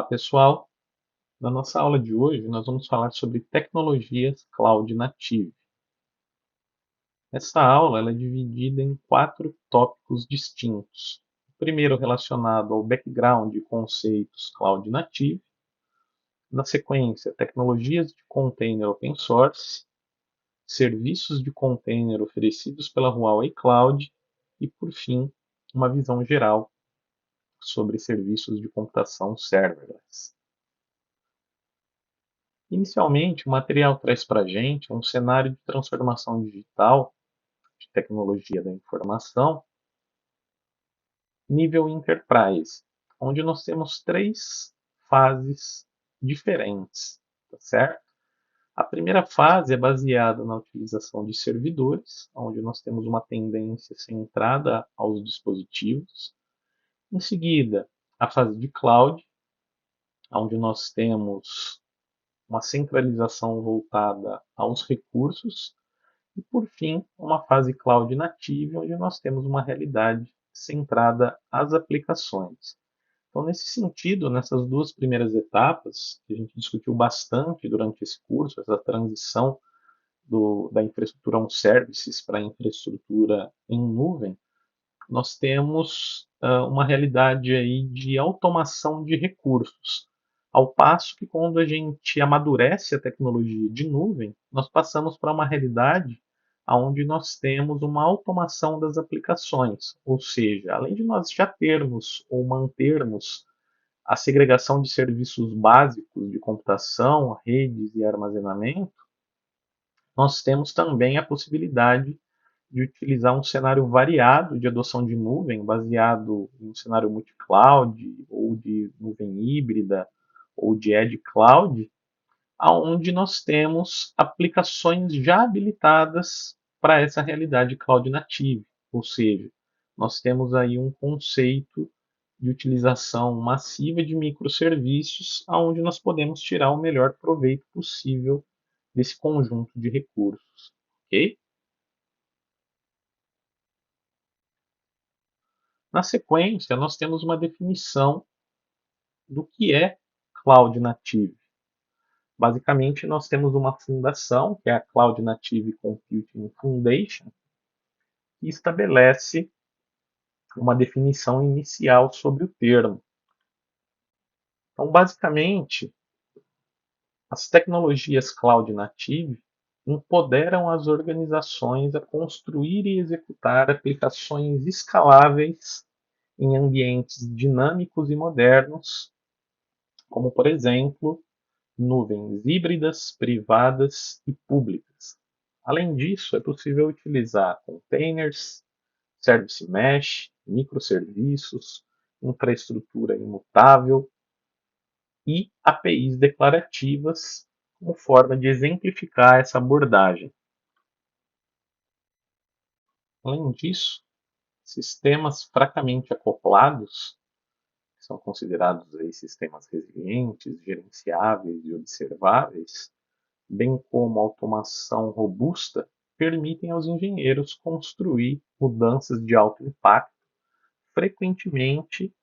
Pessoal. Na nossa aula de hoje, nós vamos falar sobre tecnologias Cloud Native. Essa aula ela é dividida em 4 tópicos distintos. O primeiro relacionado ao background e conceitos Cloud Native. Na sequência, tecnologias de container open source, serviços de container oferecidos pela Huawei Cloud e, por fim, uma visão geral sobre serviços de computação serverless. Inicialmente, o material traz para a gente um cenário de transformação digital, de tecnologia da informação, nível enterprise, onde nós temos 3 fases diferentes, tá certo? A primeira fase é baseada na utilização de servidores, onde nós temos uma tendência centrada aos dispositivos. Em seguida, a fase de cloud, onde nós temos uma centralização voltada aos recursos. E, por fim, uma fase cloud native, onde nós temos uma realidade centrada às aplicações. Então, nesse sentido, nessas 2 primeiras etapas, que a gente discutiu bastante durante esse curso, essa transição da infraestrutura on-services para a infraestrutura em nuvem, nós temos uma realidade aí de automação de recursos. Ao passo que quando a gente amadurece a tecnologia de nuvem, nós passamos para uma realidade onde nós temos uma automação das aplicações. Ou seja, além de nós já termos ou mantermos a segregação de serviços básicos de computação, redes e armazenamento, nós temos também a possibilidade de utilizar um cenário variado de adoção de nuvem, baseado em um cenário multi-cloud, ou de nuvem híbrida, ou de edge cloud, onde nós temos aplicações já habilitadas para essa realidade cloud native. Ou seja, nós temos aí um conceito de utilização massiva de microserviços, onde nós podemos tirar o melhor proveito possível desse conjunto de recursos. Ok? Na sequência, nós temos uma definição do que é Cloud Native. Basicamente, nós temos uma fundação, que é a Cloud Native Computing Foundation, que estabelece uma definição inicial sobre o termo. Então, basicamente, as tecnologias Cloud Native empoderam as organizações a construir e executar aplicações escaláveis em ambientes dinâmicos e modernos, como, por exemplo, nuvens híbridas, privadas e públicas. Além disso, é possível utilizar containers, service mesh, microserviços, infraestrutura imutável e APIs declarativas como forma de exemplificar essa abordagem. Além disso, sistemas fracamente acoplados, que são considerados aí sistemas resilientes, gerenciáveis e observáveis, bem como automação robusta, permitem aos engenheiros construir mudanças de alto impacto, frequentemente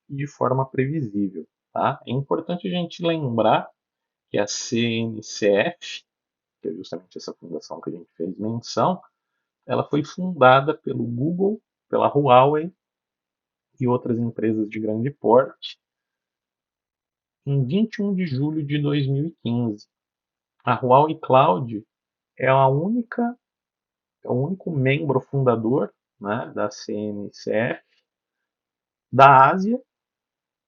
e de forma previsível. Tá? É importante a gente lembrar que a CNCF, que é justamente essa fundação que a gente fez menção, ela foi fundada pelo Google, pela Huawei e outras empresas de grande porte em 21 de julho de 2015. A Huawei Cloud é é o único membro fundador, né, da CNCF da Ásia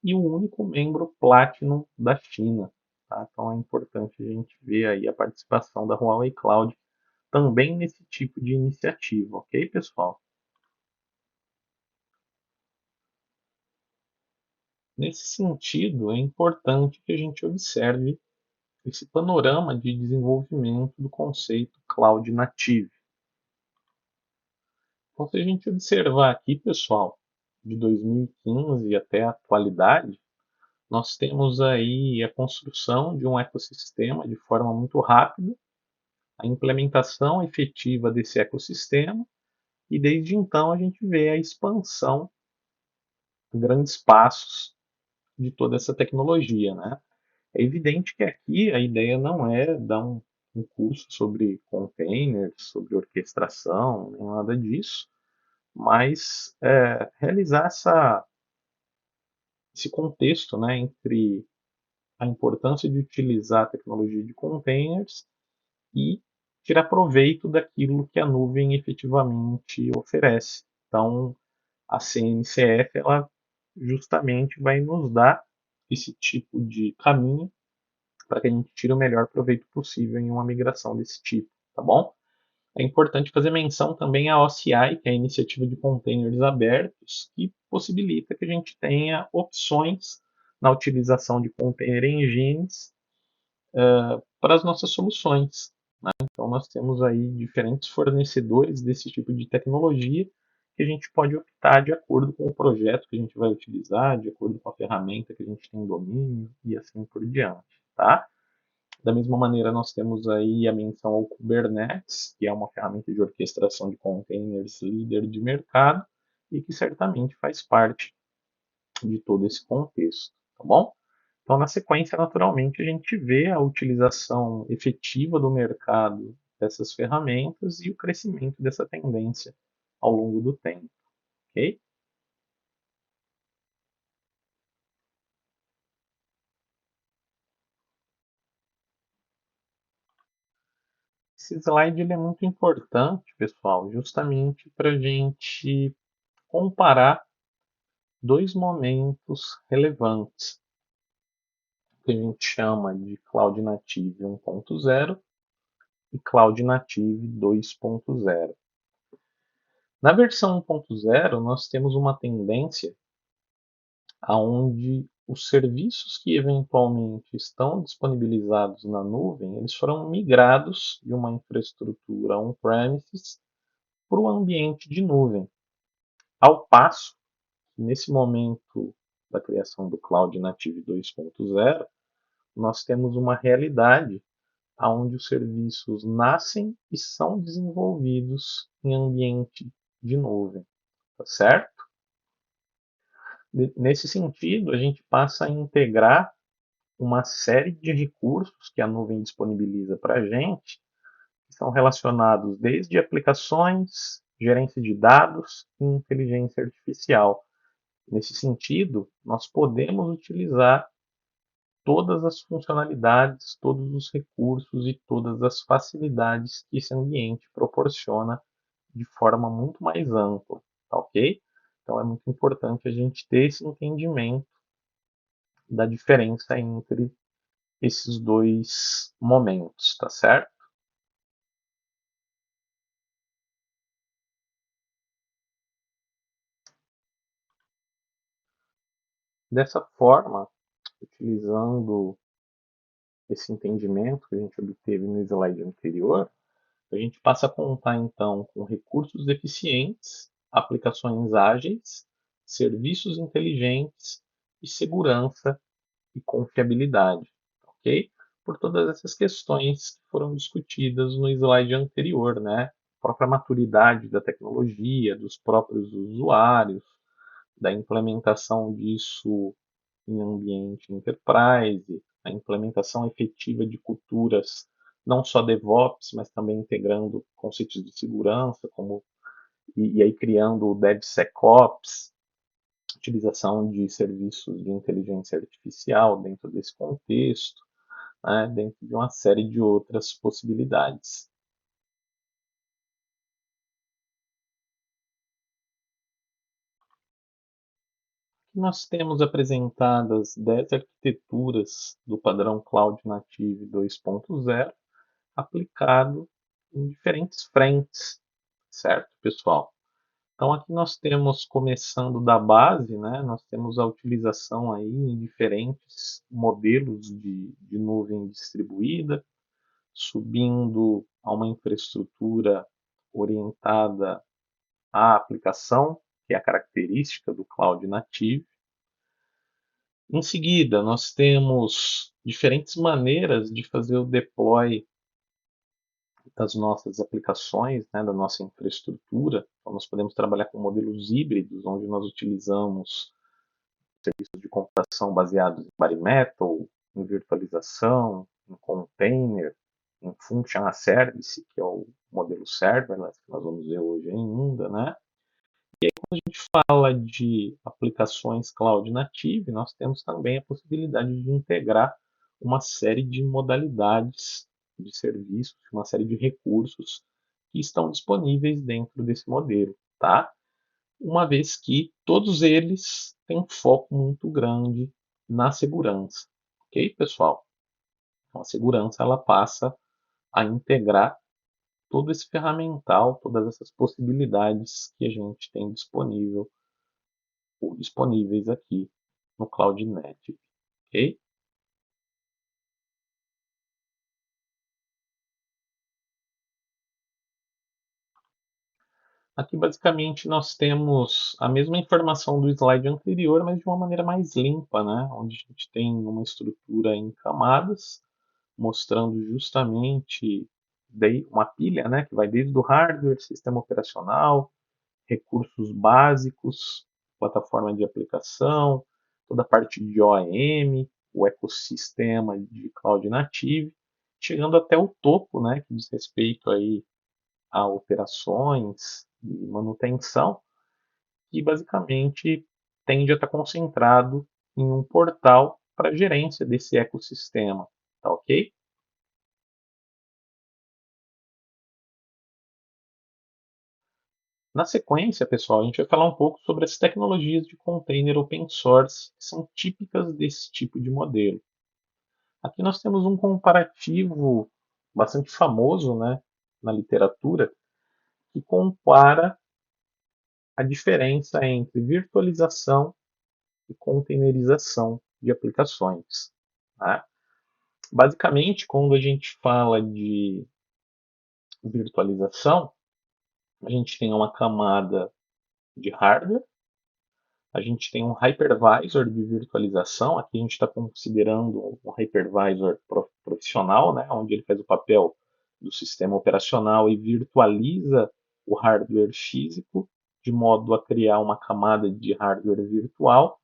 e o único membro Platinum da China. Tá? Então é importante a gente ver aí a participação da Huawei Cloud também nesse tipo de iniciativa, ok, pessoal? Nesse sentido, é importante que a gente observe esse panorama de desenvolvimento do conceito Cloud Native. Então, se a gente observar aqui, pessoal, de 2015 até a atualidade, nós temos aí a construção de um ecossistema de forma muito rápida, a implementação efetiva desse ecossistema, e desde então a gente vê a expansão, grandes passos de toda essa tecnologia, né? É evidente que aqui a ideia não é dar um curso sobre containers, sobre orquestração, nem nada disso, mas realizar esse contexto, né, entre a importância de utilizar a tecnologia de containers e tirar proveito daquilo que a nuvem efetivamente oferece. Então, a CNCF ela justamente vai nos dar esse tipo de caminho para que a gente tire o melhor proveito possível em uma migração desse tipo, tá bom? É importante fazer menção também à OCI, que é a Iniciativa de Containers Abertos, que possibilita que a gente tenha opções na utilização de container engines para as nossas soluções. Então, nós temos aí diferentes fornecedores desse tipo de tecnologia que a gente pode optar de acordo com o projeto que a gente vai utilizar, de acordo com a ferramenta que a gente tem domínio e assim por diante, tá? Da mesma maneira, nós temos aí a menção ao Kubernetes, que é uma ferramenta de orquestração de containers líder de mercado e que certamente faz parte de todo esse contexto, tá bom? Então, na sequência, naturalmente, a gente vê a utilização efetiva do mercado dessas ferramentas e o crescimento dessa tendência ao longo do tempo, ok? Esse slide ele é muito importante, pessoal, justamente para a gente comparar dois momentos relevantes, que a gente chama de Cloud Native 1.0 e Cloud Native 2.0. Na versão 1.0, nós temos uma tendência aonde os serviços que eventualmente estão disponibilizados na nuvem, eles foram migrados de uma infraestrutura on-premises para o ambiente de nuvem. Ao passo que, nesse momento da criação do Cloud Native 2.0, nós temos uma realidade onde os serviços nascem e são desenvolvidos em ambiente de nuvem, tá certo? Nesse sentido, a gente passa a integrar uma série de recursos que a nuvem disponibiliza para a gente, que são relacionados desde aplicações, gerência de dados e inteligência artificial. Nesse sentido, nós podemos utilizar todas as funcionalidades, todos os recursos e todas as facilidades que esse ambiente proporciona de forma muito mais ampla, tá ok? Então é muito importante a gente ter esse entendimento da diferença entre esses dois momentos, tá certo? Dessa forma, utilizando esse entendimento que a gente obteve no slide anterior, a gente passa a contar então com recursos eficientes, aplicações ágeis, serviços inteligentes e segurança e confiabilidade, ok? Por todas essas questões que foram discutidas no slide anterior, né? A própria maturidade da tecnologia, dos próprios usuários, da implementação disso em ambiente enterprise, a implementação efetiva de culturas não só DevOps, mas também integrando conceitos de segurança, como e aí criando o DevSecOps, utilização de serviços de inteligência artificial dentro desse contexto, né, dentro de uma série de outras possibilidades. Nós temos apresentadas 10 arquiteturas do padrão Cloud Native 2.0 aplicado em diferentes frentes, certo, pessoal? Então aqui nós temos, começando da base, né, nós temos a utilização aí em diferentes modelos de nuvem distribuída, subindo a uma infraestrutura orientada à aplicação, que é a característica do Cloud Native. Em seguida, nós temos diferentes maneiras de fazer o deploy das nossas aplicações, né, da nossa infraestrutura. Então, nós podemos trabalhar com modelos híbridos, onde nós utilizamos serviços de computação baseados em bare metal, em virtualização, em container, em function as service, que é o modelo serverless que nós vamos ver hoje ainda, né? Quando a gente fala de aplicações cloud native, nós temos também a possibilidade de integrar uma série de modalidades de serviços, uma série de recursos que estão disponíveis dentro desse modelo, tá? Uma vez que todos eles têm um foco muito grande na segurança, ok, pessoal? Então, a segurança ela passa a integrar todo esse ferramental, todas essas possibilidades que a gente tem disponível ou disponíveis aqui no Cloud Native, ok? Aqui basicamente nós temos a mesma informação do slide anterior, mas de uma maneira mais limpa, né? Onde a gente tem uma estrutura em camadas, mostrando justamente uma pilha, né? Que vai desde o hardware, sistema operacional, recursos básicos, plataforma de aplicação, toda a parte de OEM, o ecossistema de Cloud Native, chegando até o topo, né, que diz respeito aí a operações e manutenção, que basicamente tende a estar concentrado em um portal para gerência desse ecossistema, tá ok? Na sequência, pessoal, a gente vai falar um pouco sobre as tecnologias de container open source que são típicas desse tipo de modelo. Aqui nós temos um comparativo bastante famoso, né, na literatura, que compara a diferença entre virtualização e containerização de aplicações, tá? Basicamente, quando a gente fala de virtualização, a gente tem uma camada de hardware. A gente tem um hypervisor de virtualização. Aqui a gente está considerando um hypervisor profissional, né, onde ele faz o papel do sistema operacional e virtualiza o hardware físico, de modo a criar uma camada de hardware virtual,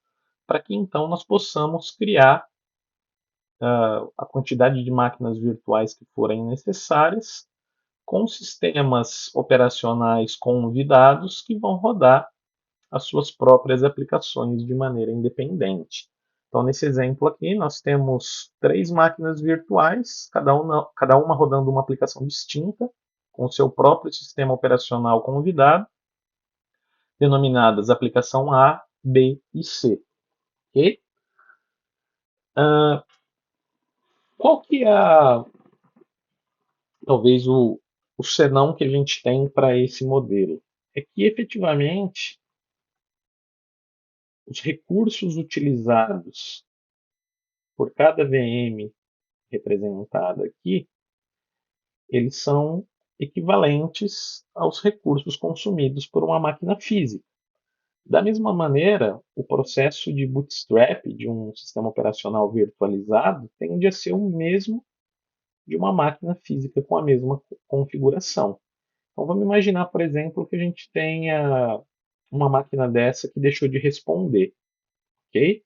para que então nós possamos criar a quantidade de máquinas virtuais que forem necessárias, com sistemas operacionais convidados que vão rodar as suas próprias aplicações de maneira independente. Então, nesse exemplo aqui, nós temos três máquinas virtuais, cada uma rodando uma aplicação distinta, com o seu próprio sistema operacional convidado, denominadas aplicação A, B e C. Okay? Qual que é, talvez, o senão que a gente tem para esse modelo? É que, efetivamente, os recursos utilizados por cada VM representada aqui, eles são equivalentes aos recursos consumidos por uma máquina física. Da mesma maneira, o processo de bootstrap de um sistema operacional virtualizado tende a ser o mesmo de uma máquina física com a mesma configuração. Então vamos imaginar, por exemplo, que a gente tenha uma máquina dessa que deixou de responder, ok?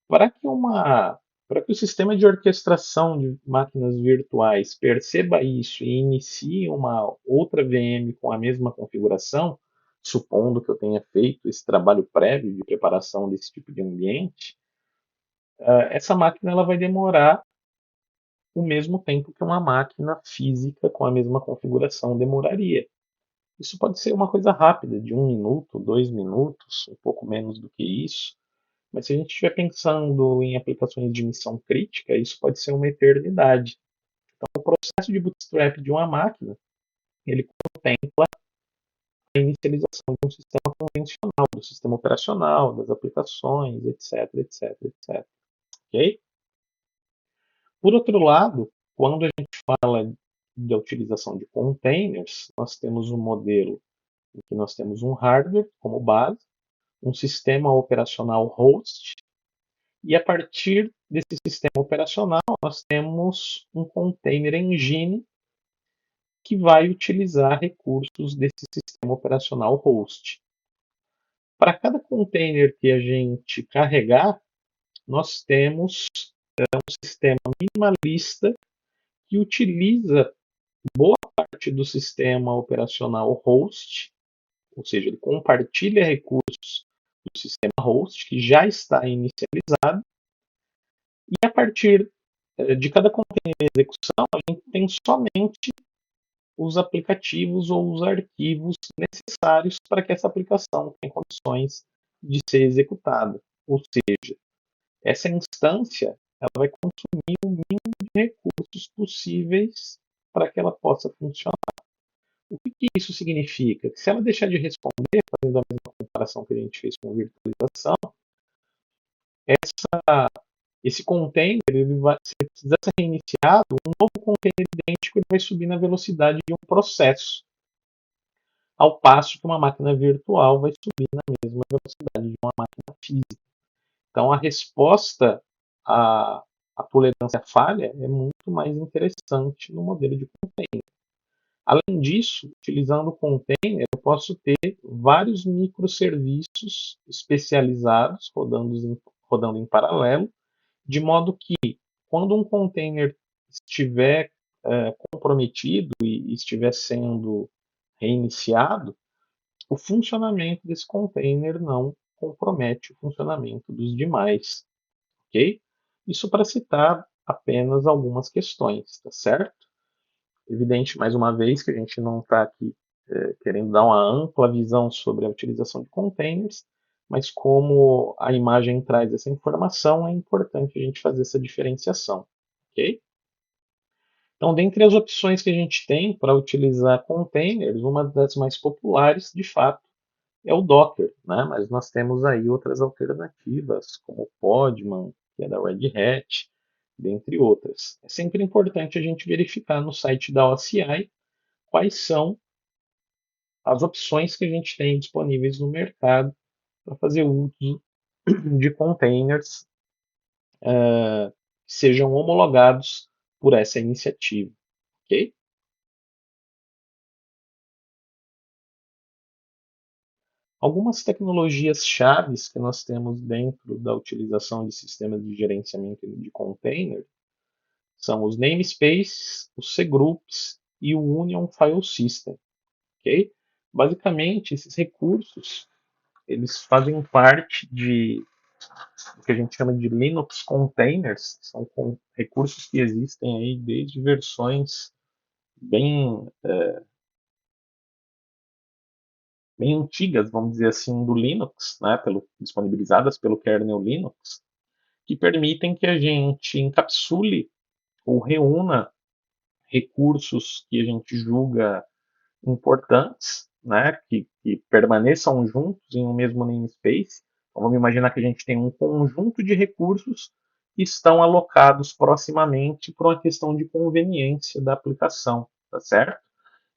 Para que uma para que o sistema de orquestração de máquinas virtuais perceba isso e inicie uma outra VM com a mesma configuração, supondo que eu tenha feito esse trabalho prévio de preparação desse tipo de ambiente, essa máquina ela vai demorar o mesmo tempo que uma máquina física com a mesma configuração demoraria. Isso pode ser uma coisa rápida, de 1 minuto, 2 minutos, um pouco menos do que isso. Mas se a gente estiver pensando em aplicações de missão crítica, isso pode ser uma eternidade. O processo de bootstrap de uma máquina, ele contempla a inicialização de um sistema convencional, do sistema operacional, das aplicações, etc, etc, etc. Ok? Por outro lado, quando a gente fala da utilização de containers, nós temos um modelo em que nós temos um hardware como base, um sistema operacional host, e a partir desse sistema operacional, nós temos um container engine que vai utilizar recursos desse sistema operacional host. Para cada container que a gente carregar, nós temos um sistema minimalista que utiliza boa parte do sistema operacional host, ou seja, ele compartilha recursos do sistema host que já está inicializado, e a partir de cada container de execução, a gente tem somente os aplicativos ou os arquivos necessários para que essa aplicação tenha condições de ser executada. Ou seja, essa instância ela vai consumir o mínimo de recursos possíveis para que ela possa funcionar. O que isso significa? Que se ela deixar de responder, fazendo a mesma comparação que a gente fez com virtualização, esse container, se ele precisar ser reiniciado, um novo container idêntico ele vai subir na velocidade de um processo, ao passo que uma máquina virtual vai subir na mesma velocidade de uma máquina física. Então, a resposta à tolerância à falha é muito mais interessante no modelo de container. Além disso, utilizando o container, eu posso ter vários microserviços especializados rodando em paralelo, de modo que, quando um container estiver comprometido e estiver sendo reiniciado, o funcionamento desse container não compromete o funcionamento dos demais, ok? Isso para citar apenas algumas questões, tá certo? Evidente, mais uma vez, que a gente não está aqui querendo dar uma ampla visão sobre a utilização de containers, mas como a imagem traz essa informação, é importante a gente fazer essa diferenciação, ok? Então, dentre as opções que a gente tem para utilizar containers, uma das mais populares, de fato, é o Docker, né? Mas nós temos aí outras alternativas, como o Podman, que é da Red Hat, dentre outras. É sempre importante a gente verificar no site da OCI quais são as opções que a gente tem disponíveis no mercado para fazer uso de containers que sejam homologados por essa iniciativa, ok? Algumas tecnologias chaves que nós temos dentro da utilização de sistemas de gerenciamento de container são os namespaces, os cgroups e o Union File System, ok? Basicamente, esses recursos eles fazem parte de o que a gente chama de Linux containers, são recursos que existem aí desde versões bem, bem antigas, vamos dizer assim, do Linux, né, disponibilizadas pelo kernel Linux, que permitem que a gente encapsule ou reúna recursos que a gente julga importantes, né, que permaneçam juntos em um mesmo namespace. Então, vamos imaginar que a gente tem um conjunto de recursos que estão alocados proximamente por uma questão de conveniência da aplicação, tá certo?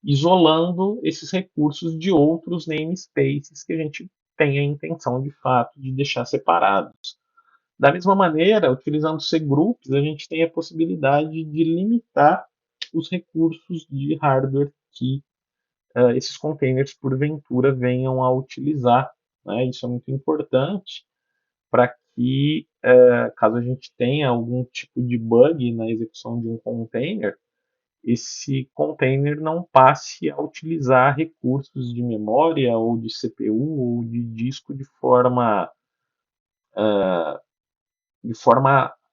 Isolando esses recursos de outros namespaces que a gente tem a intenção de fato de deixar separados. Da mesma maneira, utilizando cgroups, a gente tem a possibilidade de limitar os recursos de hardware que esses containers porventura venham a utilizar. Né? Isso é muito importante para que, caso a gente tenha algum tipo de bug na execução de um container, esse container não passe a utilizar recursos de memória ou de CPU ou de disco de forma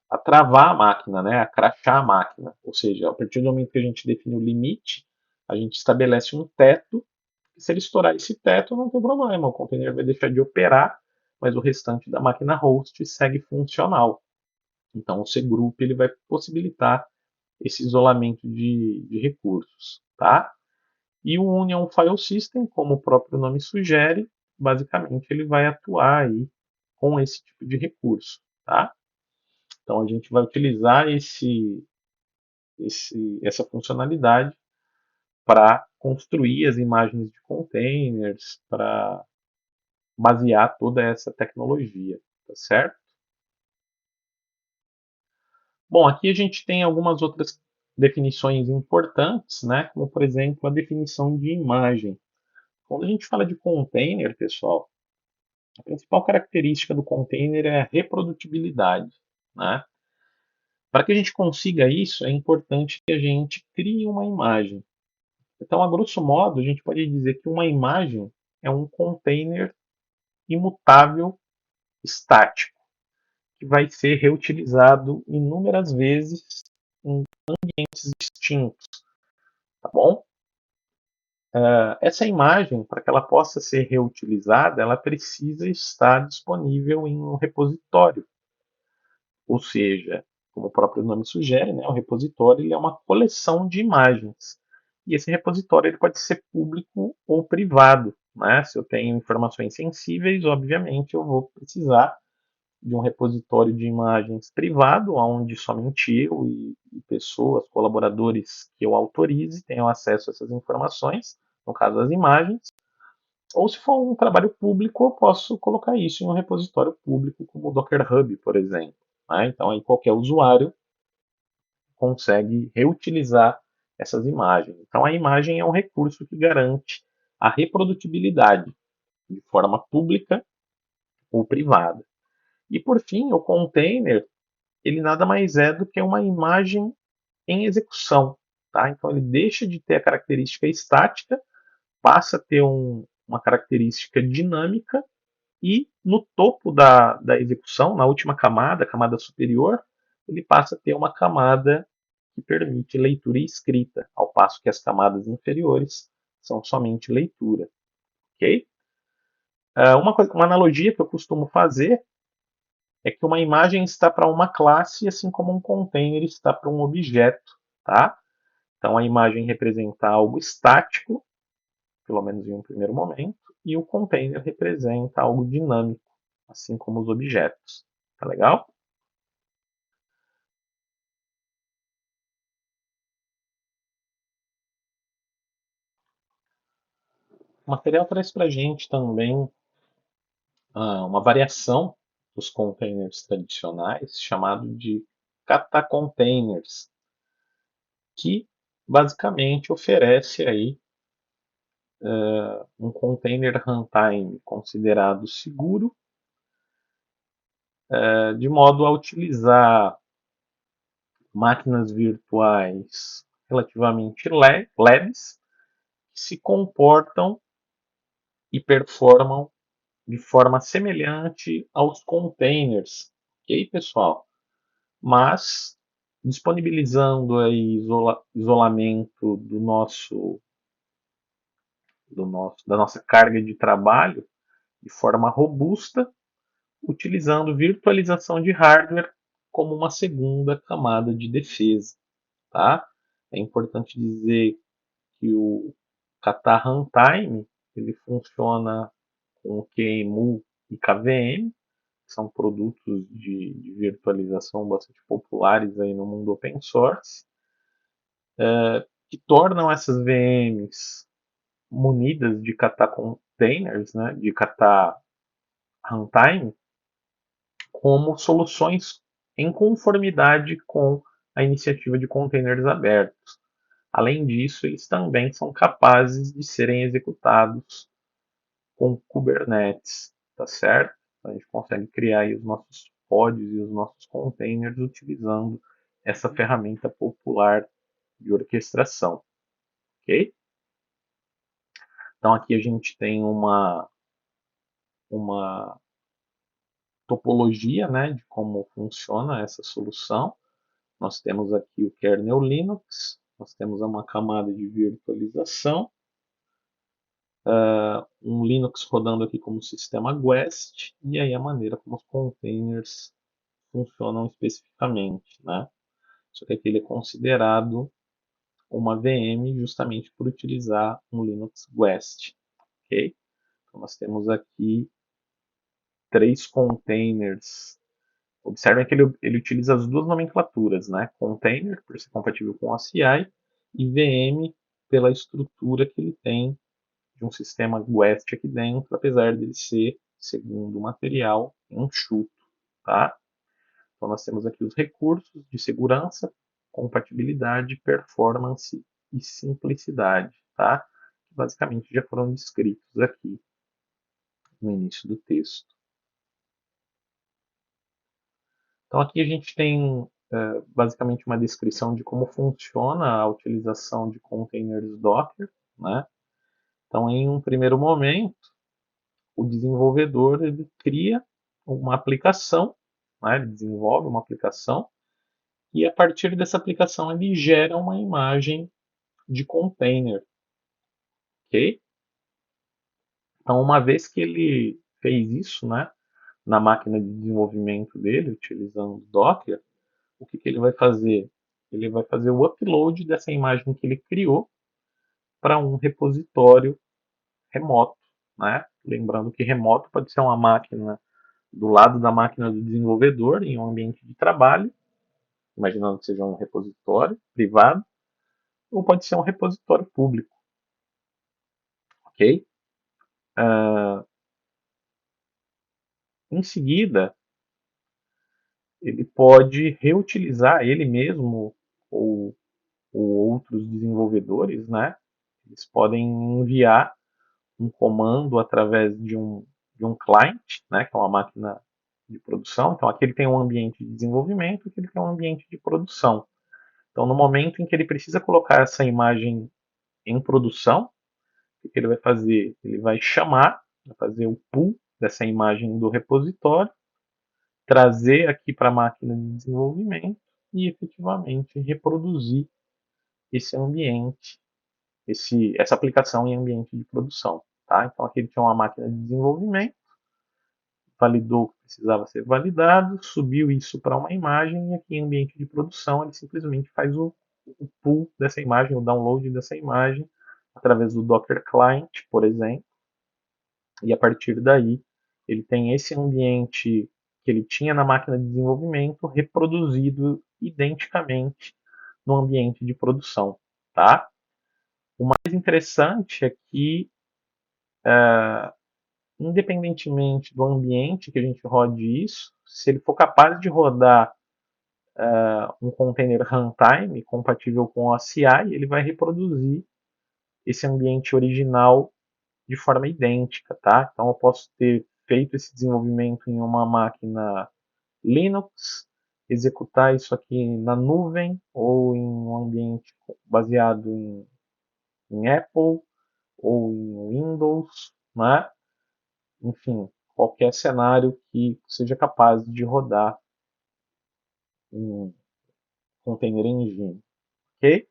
a travar a máquina, né, a crashar a máquina. Ou seja, a partir do momento que a gente define o limite, a gente estabelece um teto, e se ele estourar esse teto, não tem problema, o container vai deixar de operar, mas o restante da máquina host segue funcional. Então, o cgroup ele vai possibilitar esse isolamento de recursos, tá? E o Union File System, como o próprio nome sugere, basicamente ele vai atuar aí com esse tipo de recurso, tá? Então a gente vai utilizar essa funcionalidade para construir as imagens de containers, para basear toda essa tecnologia, tá certo? Bom, aqui a gente tem algumas outras definições importantes, né? Como por exemplo a definição de imagem. Quando a gente fala de container, pessoal, A principal característica do container é a reprodutibilidade, né? Para que a gente consiga isso, é importante que a gente crie uma imagem. Então, a grosso modo, a gente pode dizer que uma imagem é um container imutável estático, que vai ser reutilizado inúmeras vezes em ambientes distintos, tá bom? Essa imagem, para que ela possa ser reutilizada, ela precisa estar disponível em um repositório. Ou seja, como o próprio nome sugere, né, o repositório ele é uma coleção de imagens. E esse repositório ele pode ser público ou privado. Né? Se eu tenho informações sensíveis, obviamente eu vou precisar de um repositório de imagens privado, onde somente eu e pessoas, colaboradores que eu autorize, tenham acesso a essas informações, no caso as imagens. Ou se for um trabalho público, eu posso colocar isso em um repositório público, como o Docker Hub, por exemplo. Né? Então, aí qualquer usuário consegue reutilizar essas imagens. Então, a imagem é um recurso que garante a reprodutibilidade de forma pública ou privada. E, por fim, o container, ele nada mais é do que uma imagem em execução. Tá? Então, ele deixa de ter a característica estática, passa a ter uma característica dinâmica e no topo da execução, na última camada, a camada superior, ele passa a ter uma camada que permite leitura e escrita, ao passo que as camadas inferiores são somente leitura. Ok? Uma analogia que eu costumo fazer é que uma imagem está para uma classe, assim como um container está para um objeto. Tá? Então a imagem representa algo estático, pelo menos em um primeiro momento, e o container representa algo dinâmico, assim como os objetos. Tá legal? O material traz para a gente também uma variação dos containers tradicionais, chamado de kata containers, que basicamente oferece aí um container runtime considerado seguro, de modo a utilizar máquinas virtuais relativamente leves, que se comportam e performam de forma semelhante aos containers. Ok, pessoal? Mas disponibilizando aí isolamento da nossa carga de trabalho de forma robusta, utilizando virtualização de hardware como uma segunda camada de defesa. Tá? É importante dizer que o Kata Runtime ele funciona com QEMU e KVM, que são produtos de virtualização bastante populares aí no mundo open source, que tornam essas VMs munidas de kata containers, né, de kata runtime, como soluções em conformidade com a iniciativa de containers abertos. Além disso, eles também são capazes de serem executados com Kubernetes, tá certo? Então, a gente consegue criar aí os nossos pods e os nossos containers utilizando essa ferramenta popular de orquestração, ok? Então aqui a gente tem uma topologia, né, de como funciona essa solução. Nós temos aqui o kernel Linux, nós temos uma camada de virtualização, um Linux rodando aqui como sistema guest, e aí a maneira como os containers funcionam especificamente. Né? Só que aqui ele é considerado uma VM justamente por utilizar um Linux guest. Okay? Então nós temos aqui três containers. Observem que ele utiliza as duas nomenclaturas, né? Container, por ser compatível com OCI, e VM, pela estrutura que ele tem de um sistema guest aqui dentro, apesar dele ser, segundo o material, enxuto. Tá? Então nós temos aqui os recursos de segurança, compatibilidade, performance e simplicidade. Tá? Que basicamente já foram descritos aqui no início do texto. Então aqui a gente tem basicamente uma descrição de como funciona a utilização de containers Docker, né? Então, em um primeiro momento, o desenvolvedor ele cria uma aplicação, né? Ele desenvolve uma aplicação e a partir dessa aplicação ele gera uma imagem de container, ok? Então, uma vez que ele fez isso, né, na máquina de desenvolvimento dele, utilizando Docker, o que ele vai fazer? Ele vai fazer o upload dessa imagem que ele criou para um repositório remoto, né? Lembrando que remoto pode ser uma máquina do lado da máquina do desenvolvedor em um ambiente de trabalho, imaginando que seja um repositório privado, ou pode ser um repositório público, ok? Em seguida, ele pode reutilizar ele mesmo ou, ou outros desenvolvedores, né? Eles podem enviar um comando através de um client, né? Que é uma máquina de produção. Então, aqui ele tem um ambiente de desenvolvimento, aqui ele tem um ambiente de produção. Então, no momento em que ele precisa colocar essa imagem em produção, o que ele vai fazer? Ele vai chamar, vai fazer o pull dessa imagem do repositório, trazer aqui para a máquina de desenvolvimento e efetivamente reproduzir esse ambiente, essa aplicação em ambiente de produção. Tá? Então aqui ele tinha uma máquina de desenvolvimento, validou o que precisava ser validado, subiu isso para uma imagem e aqui em ambiente de produção ele simplesmente faz o pull dessa imagem, o download dessa imagem através do Docker Client, por exemplo, e a partir daí ele tem esse ambiente que ele tinha na máquina de desenvolvimento reproduzido identicamente no ambiente de produção, tá? O mais interessante é que, independentemente do ambiente que a gente rode isso, se ele for capaz de rodar um container runtime compatível com a CI, ele vai reproduzir esse ambiente original de forma idêntica, tá? Então eu posso ter feito esse desenvolvimento em uma máquina Linux, executar isso aqui na nuvem ou em um ambiente baseado em Apple ou em Windows, né? Enfim, qualquer cenário que seja capaz de rodar um container engine, ok?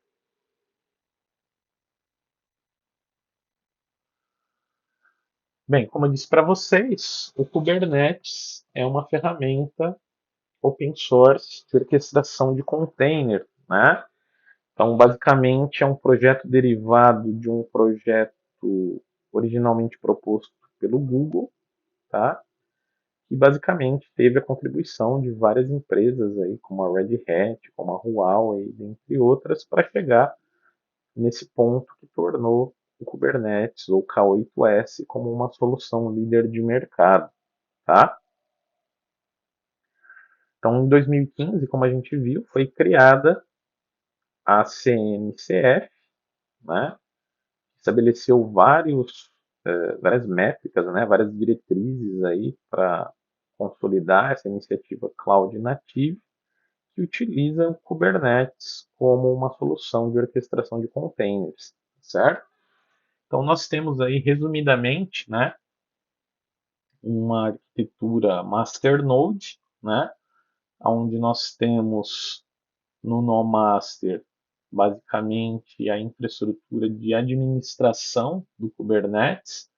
Bem, como eu disse para vocês, o Kubernetes é uma ferramenta open source de orquestração de container, né? Então, basicamente, é um projeto derivado de um projeto originalmente proposto pelo Google, tá? E basicamente teve a contribuição de várias empresas aí, como a Red Hat, como a Huawei, dentre outras, para chegar nesse ponto que tornou o Kubernetes ou K8s como uma solução líder de mercado, tá? Então, em 2015, como a gente viu, foi criada a CNCF, né? Estabeleceu várias métricas, né? Várias diretrizes aí para consolidar essa iniciativa Cloud Native que utiliza o Kubernetes como uma solução de orquestração de containers, certo? Então nós temos aí resumidamente, né, uma arquitetura masternode, né, onde nós temos no NoMaster basicamente a infraestrutura de administração do Kubernetes.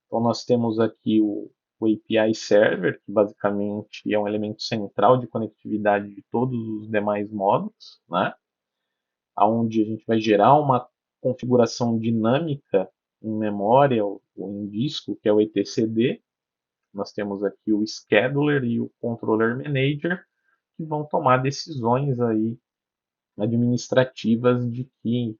Então nós temos aqui o API Server, que basicamente é um elemento central de conectividade de todos os demais módulos, né? Onde a gente vai gerar uma configuração dinâmica em memória ou em disco, que é o etcd. Nós temos aqui o scheduler e o controller manager, que vão tomar decisões aí administrativas de que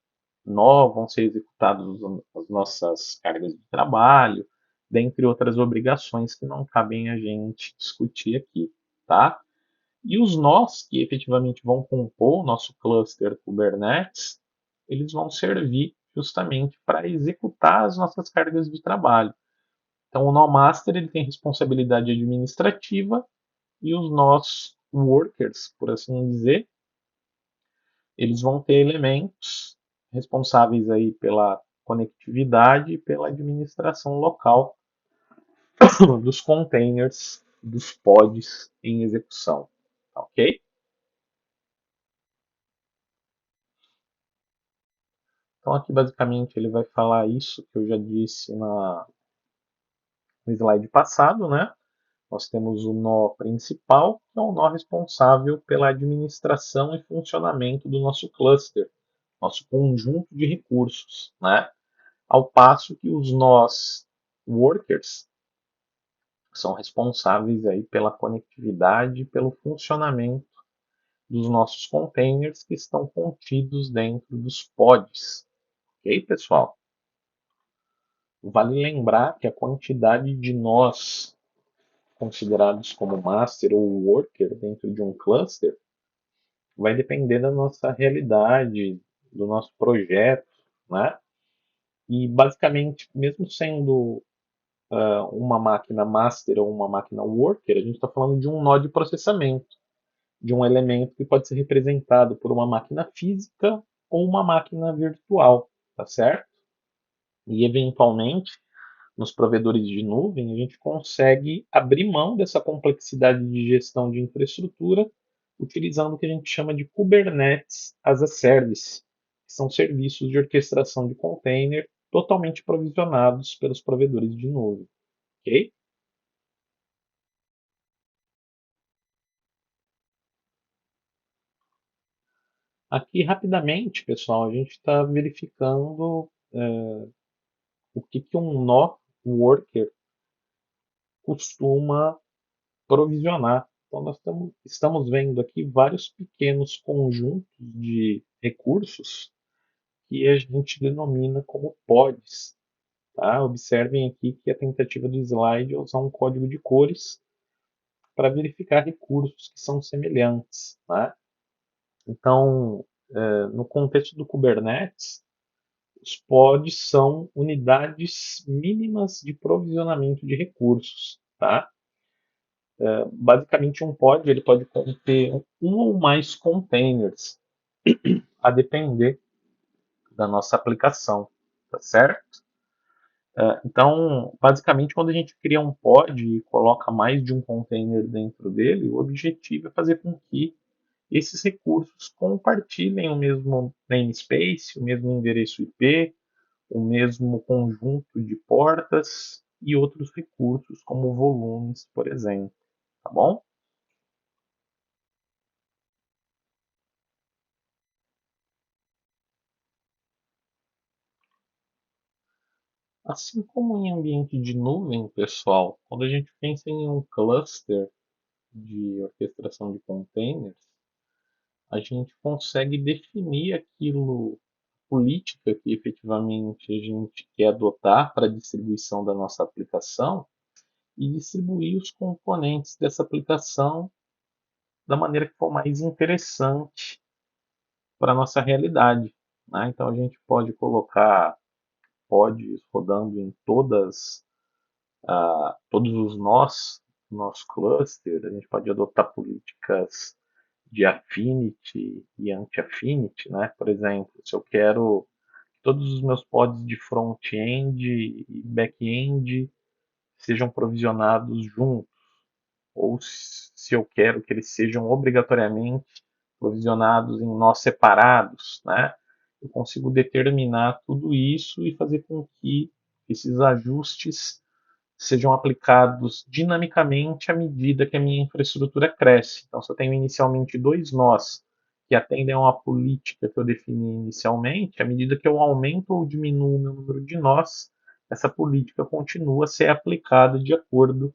vão ser executadas as nossas cargas de trabalho, dentre outras obrigações que não cabem a gente discutir aqui, tá? E os nós que efetivamente vão compor o nosso cluster Kubernetes, eles vão servir justamente para executar as nossas cargas de trabalho. Então, o nó master ele tem responsabilidade administrativa e os nós workers, por assim dizer, eles vão ter elementos responsáveis aí pela conectividade e pela administração local dos containers, dos pods em execução, ok? Então aqui basicamente ele vai falar isso que eu já disse no slide passado, né? Nós temos o nó principal, que é o nó responsável pela administração e funcionamento do nosso cluster, nosso conjunto de recursos, né? Ao passo que os nós workers são responsáveis aí pela conectividade e pelo funcionamento dos nossos containers que estão contidos dentro dos pods. Ok, pessoal? Vale lembrar que a quantidade de nós considerados como master ou worker dentro de um cluster vai depender da nossa realidade, do nosso projeto, né? E basicamente, mesmo sendo uma máquina master ou uma máquina worker, a gente está falando de um nó de processamento, de um elemento que pode ser representado por uma máquina física ou uma máquina virtual, tá certo? E eventualmente, nos provedores de nuvem, a gente consegue abrir mão dessa complexidade de gestão de infraestrutura utilizando o que a gente chama de Kubernetes as a Service, que são serviços de orquestração de container totalmente provisionados pelos provedores de nuvem. Ok? Aqui, rapidamente, pessoal, a gente está verificando o que um nó worker costuma provisionar. Então, nós estamos vendo aqui vários pequenos conjuntos de recursos que a gente denomina como pods. Tá? Observem aqui que a tentativa do slide é usar um código de cores para verificar recursos que são semelhantes. Tá? Então, no contexto do Kubernetes, os pods são unidades mínimas de provisionamento de recursos. Tá? Basicamente, um pod ele pode conter um ou mais containers, a depender da nossa aplicação, tá certo? Então, basicamente, quando a gente cria um pod e coloca mais de um container dentro dele, o objetivo é fazer com que esses recursos compartilhem o mesmo namespace, o mesmo endereço IP, o mesmo conjunto de portas e outros recursos, como volumes, por exemplo. Tá bom? Assim como em ambiente de nuvem, pessoal, quando a gente pensa em um cluster de orquestração de containers, a gente consegue definir aquilo, política que efetivamente a gente quer adotar para a distribuição da nossa aplicação e distribuir os componentes dessa aplicação da maneira que for mais interessante para a nossa realidade. Né? Então a gente pode colocar pods rodando em todos os nós, nosso cluster, a gente pode adotar políticas de affinity e anti-affinity, né? Por exemplo, se eu quero que todos os meus pods de front-end e back-end sejam provisionados juntos, ou se eu quero que eles sejam obrigatoriamente provisionados em nós separados, né? Eu consigo determinar tudo isso e fazer com que esses ajustes sejam aplicados dinamicamente à medida que a minha infraestrutura cresce. Então, se eu tenho inicialmente dois nós que atendem a uma política que eu defini inicialmente, à medida que eu aumento ou diminuo o meu número de nós, essa política continua a ser aplicada de acordo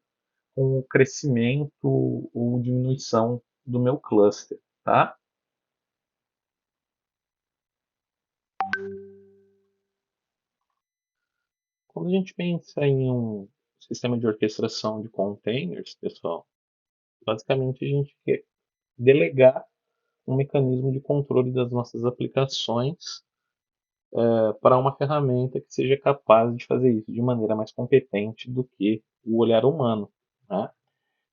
com o crescimento ou diminuição do meu cluster. Tá? Quando a gente pensa em um sistema de orquestração de containers, pessoal, basicamente a gente quer delegar um mecanismo de controle das nossas aplicações para uma ferramenta que seja capaz de fazer isso de maneira mais competente do que o olhar humano, né?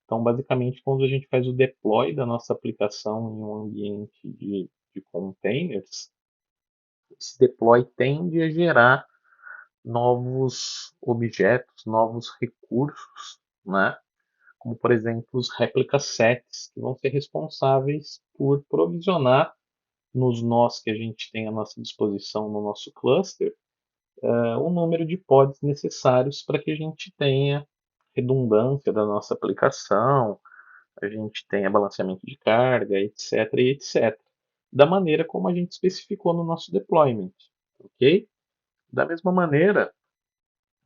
Então, basicamente, quando a gente faz o deploy da nossa aplicação em um ambiente de containers, esse deploy tende a gerar novos objetos, novos recursos, né? Como, por exemplo, os replica sets, que vão ser responsáveis por provisionar nos nós que a gente tem à nossa disposição no nosso cluster, o número de pods necessários para que a gente tenha redundância da nossa aplicação, a gente tenha balanceamento de carga, etc, e etc. Da maneira como a gente especificou no nosso deployment, ok? Da mesma maneira,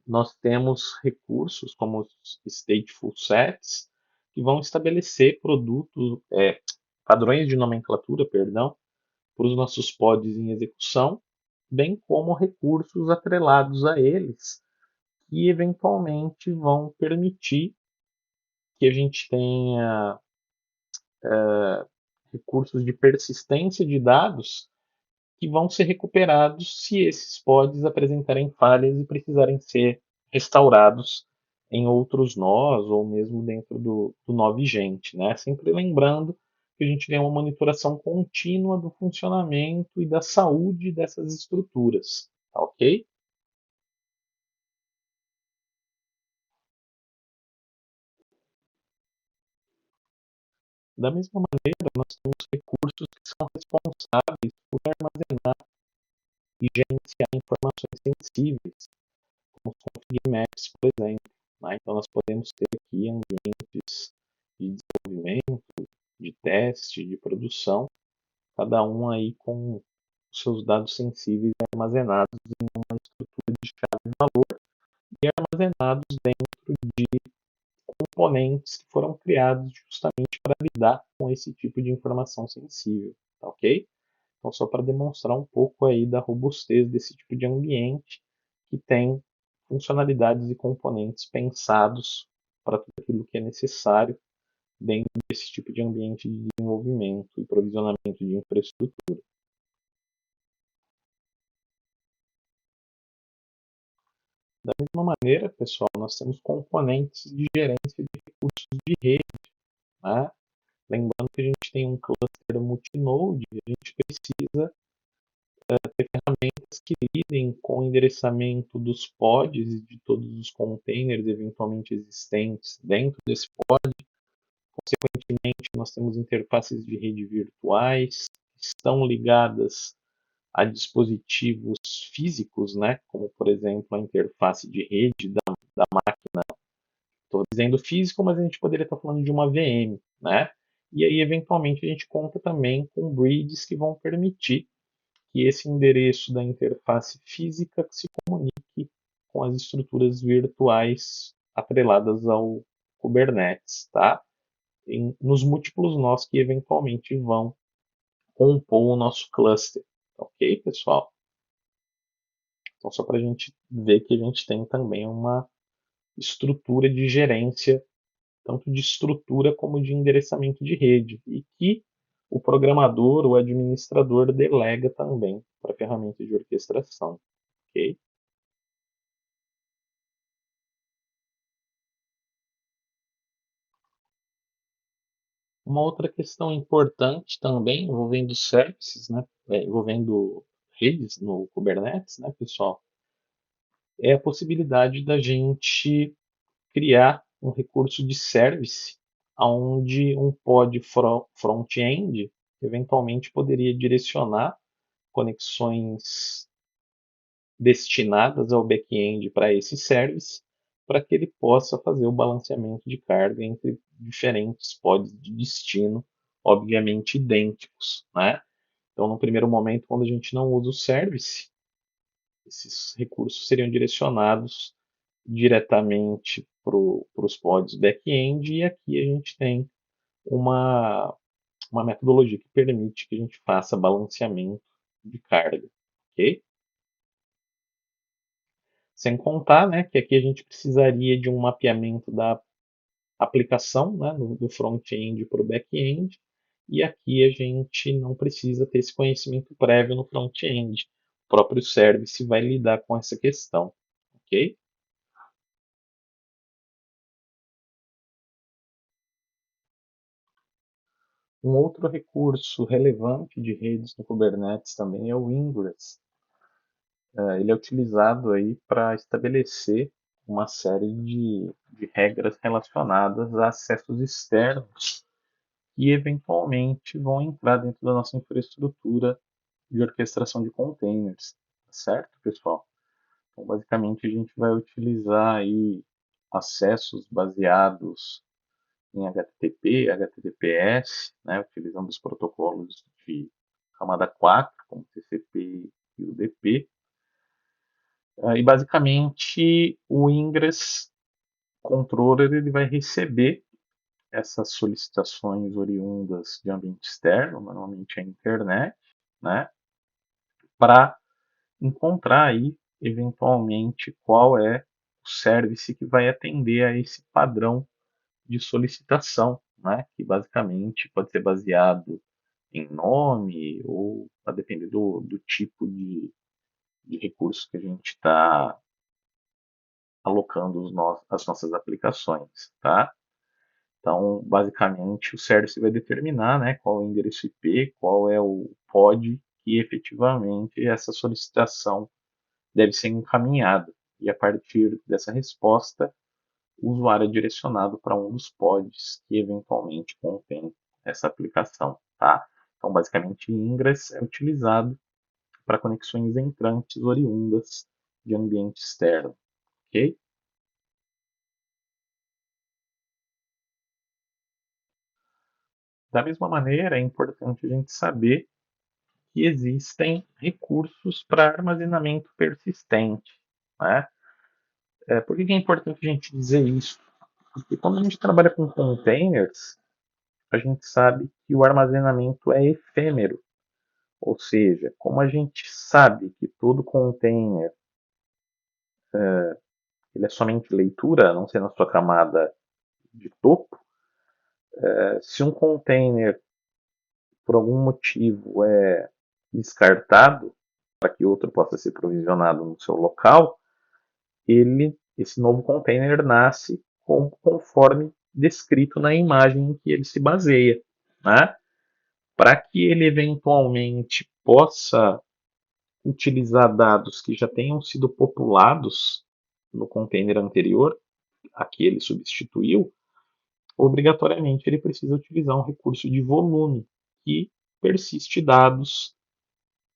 nós temos recursos como os stateful sets, que vão estabelecer padrões de nomenclatura, perdão, para os nossos pods em execução, bem como recursos atrelados a eles, que eventualmente vão permitir que a gente tenha recursos de persistência de dados que vão ser recuperados se esses pods apresentarem falhas e precisarem ser restaurados em outros nós ou mesmo dentro do nó vigente, né? Sempre lembrando que a gente tem uma monitoração contínua do funcionamento e da saúde dessas estruturas, tá ok? Da mesma maneira, nós temos recursos que são responsáveis por armazenar e gerenciar informações sensíveis, como os config maps, por exemplo, né? Então, nós podemos ter aqui ambientes de desenvolvimento, de teste, de produção, cada um aí com os seus dados sensíveis armazenados em uma estrutura de chave de valor e armazenados dentro de componentes que foram criados justamente para lidar com esse tipo de informação sensível, tá ok? Então, só para demonstrar um pouco aí da robustez desse tipo de ambiente que tem funcionalidades e componentes pensados para tudo aquilo que é necessário dentro desse tipo de ambiente de desenvolvimento e provisionamento de infraestrutura. Da mesma maneira, pessoal, nós temos componentes de gerência de recursos de rede, né? Lembrando que a gente tem um cluster multinode, a gente precisa ter ferramentas que lidem com o endereçamento dos pods e de todos os containers eventualmente existentes dentro desse pod. Consequentemente, nós temos interfaces de rede virtuais que estão ligadas a dispositivos físicos, né? Como, por exemplo, a interface de rede da máquina. Estou dizendo físico, mas a gente poderia estar falando de uma VM, né? E aí, eventualmente, a gente conta também com bridges que vão permitir que esse endereço da interface física se comunique com as estruturas virtuais atreladas ao Kubernetes, tá? Nos múltiplos nós que eventualmente vão compor o nosso cluster, ok, pessoal? Então, só para a gente ver que a gente tem também uma estrutura de gerência, tanto de estrutura como de endereçamento de rede, e que o programador, o administrador, delega também para a ferramenta de orquestração, ok? Uma outra questão importante também envolvendo services, né, envolvendo redes no Kubernetes, né, pessoal, é a possibilidade da gente criar um recurso de service onde um pod front-end eventualmente poderia direcionar conexões destinadas ao back-end para esse service, para que ele possa fazer o balanceamento de carga entre diferentes pods de destino, obviamente idênticos, né? Então, no primeiro momento, quando a gente não usa o service, esses recursos seriam direcionados diretamente para os pods back-end, e aqui a gente tem uma, uma metodologia que permite que a gente faça balanceamento de carga, ok? Sem contar, né, que aqui a gente precisaria de um mapeamento da aplicação, né, do front-end para o back-end, e aqui a gente não precisa ter esse conhecimento prévio no front-end. próprio service vai lidar com essa questão, ok? Um outro recurso relevante de redes no Kubernetes também é o Ingress. Ele é utilizado aí para estabelecer uma série de regras relacionadas a acessos externos que eventualmente vão entrar dentro da nossa infraestrutura de orquestração de containers, tá certo, pessoal? Então, basicamente, a gente vai utilizar aí acessos baseados em HTTP, HTTPS, né, utilizando os protocolos de camada 4, como TCP e UDP. E basicamente o Ingress Controller ele vai receber essas solicitações oriundas de ambiente externo, normalmente a internet, né, para encontrar aí eventualmente qual é o service que vai atender a esse padrão de solicitação, né, que basicamente pode ser baseado em nome ou a depender do tipo de recurso que a gente está alocando as nossas aplicações, tá? Então, basicamente, o service vai determinar, né, qual é o endereço IP, qual é o pod que efetivamente essa solicitação deve ser encaminhada. E a partir dessa resposta, o usuário é direcionado para um dos pods que eventualmente contém essa aplicação, tá? Então, basicamente, Ingress é utilizado para conexões entrantes oriundas de ambiente externo, ok? Da mesma maneira, é importante a gente saber que existem recursos para armazenamento persistente, né? Por que é importante a gente dizer isso? Porque quando a gente trabalha com containers, a gente sabe que o armazenamento é efêmero, ou seja, como a gente sabe que todo container ele é somente leitura, a não ser na sua camada de topo, se um container por algum motivo é descartado para que outro possa ser provisionado no seu local, esse novo container nasce conforme descrito na imagem em que ele se baseia, né? Para que ele eventualmente possa utilizar dados que já tenham sido populados no container anterior, a que ele substituiu, obrigatoriamente ele precisa utilizar um recurso de volume que persiste dados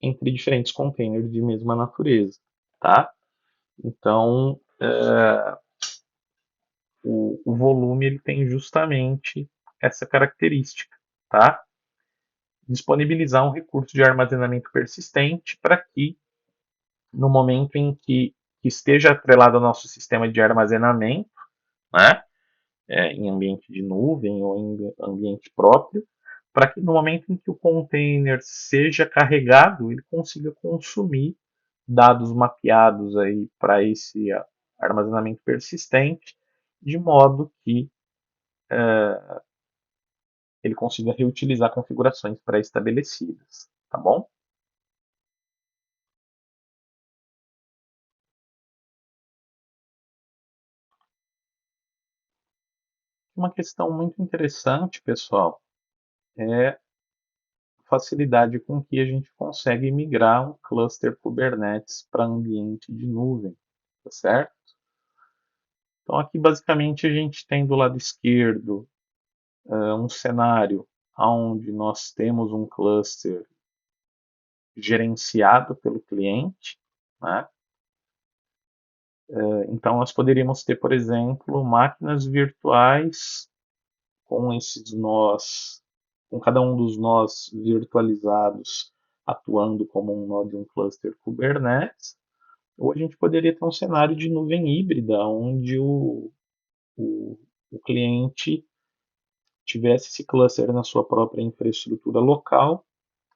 entre diferentes containers de mesma natureza, tá? Então, o volume ele tem justamente essa característica, tá? Disponibilizar um recurso de armazenamento persistente para que, no momento em que esteja atrelado ao nosso sistema de armazenamento, né, em ambiente de nuvem ou em ambiente próprio, para que no momento em que o container seja carregado, ele consiga consumir dados mapeados aí para esse armazenamento persistente, de modo que ele consiga reutilizar configurações pré-estabelecidas, tá bom? Uma questão muito interessante, pessoal, é a facilidade com que a gente consegue migrar um cluster Kubernetes para ambiente de nuvem, tá certo? Então aqui basicamente a gente tem do lado esquerdo um cenário onde nós temos um cluster gerenciado pelo cliente, né? Então nós poderíamos ter, por exemplo, máquinas virtuais com esses nós, com cada um dos nós virtualizados atuando como um nó de um cluster Kubernetes, ou a gente poderia ter um cenário de nuvem híbrida, onde o, o cliente tivesse esse cluster na sua própria infraestrutura local,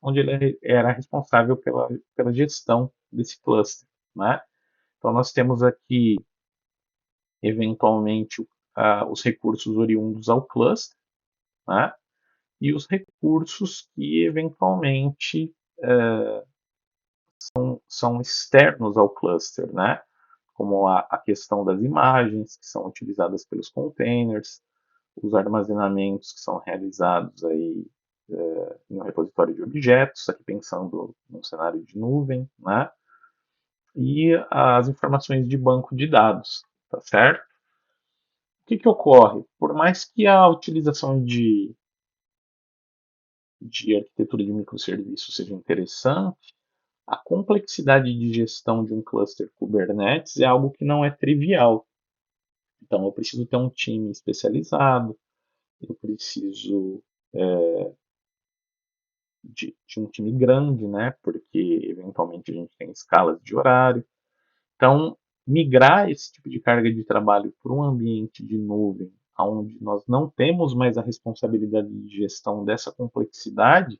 onde ele era responsável pela gestão desse cluster, né? Então nós temos aqui eventualmente os recursos oriundos ao cluster, né? E os recursos que eventualmente são externos ao cluster, né? Como a questão das imagens que são utilizadas pelos containers, os armazenamentos que são realizados aí em um repositório de objetos, aqui pensando num cenário de nuvem, né? E as informações de banco de dados, tá certo? O que ocorre? Por mais que a utilização de arquitetura de microserviços seja interessante, a complexidade de gestão de um cluster Kubernetes é algo que não é trivial. Então, eu preciso ter um time especializado, eu preciso de um time grande, né? Porque eventualmente a gente tem escalas de horário. Então, migrar esse tipo de carga de trabalho para um ambiente de nuvem, onde nós não temos mais a responsabilidade de gestão dessa complexidade,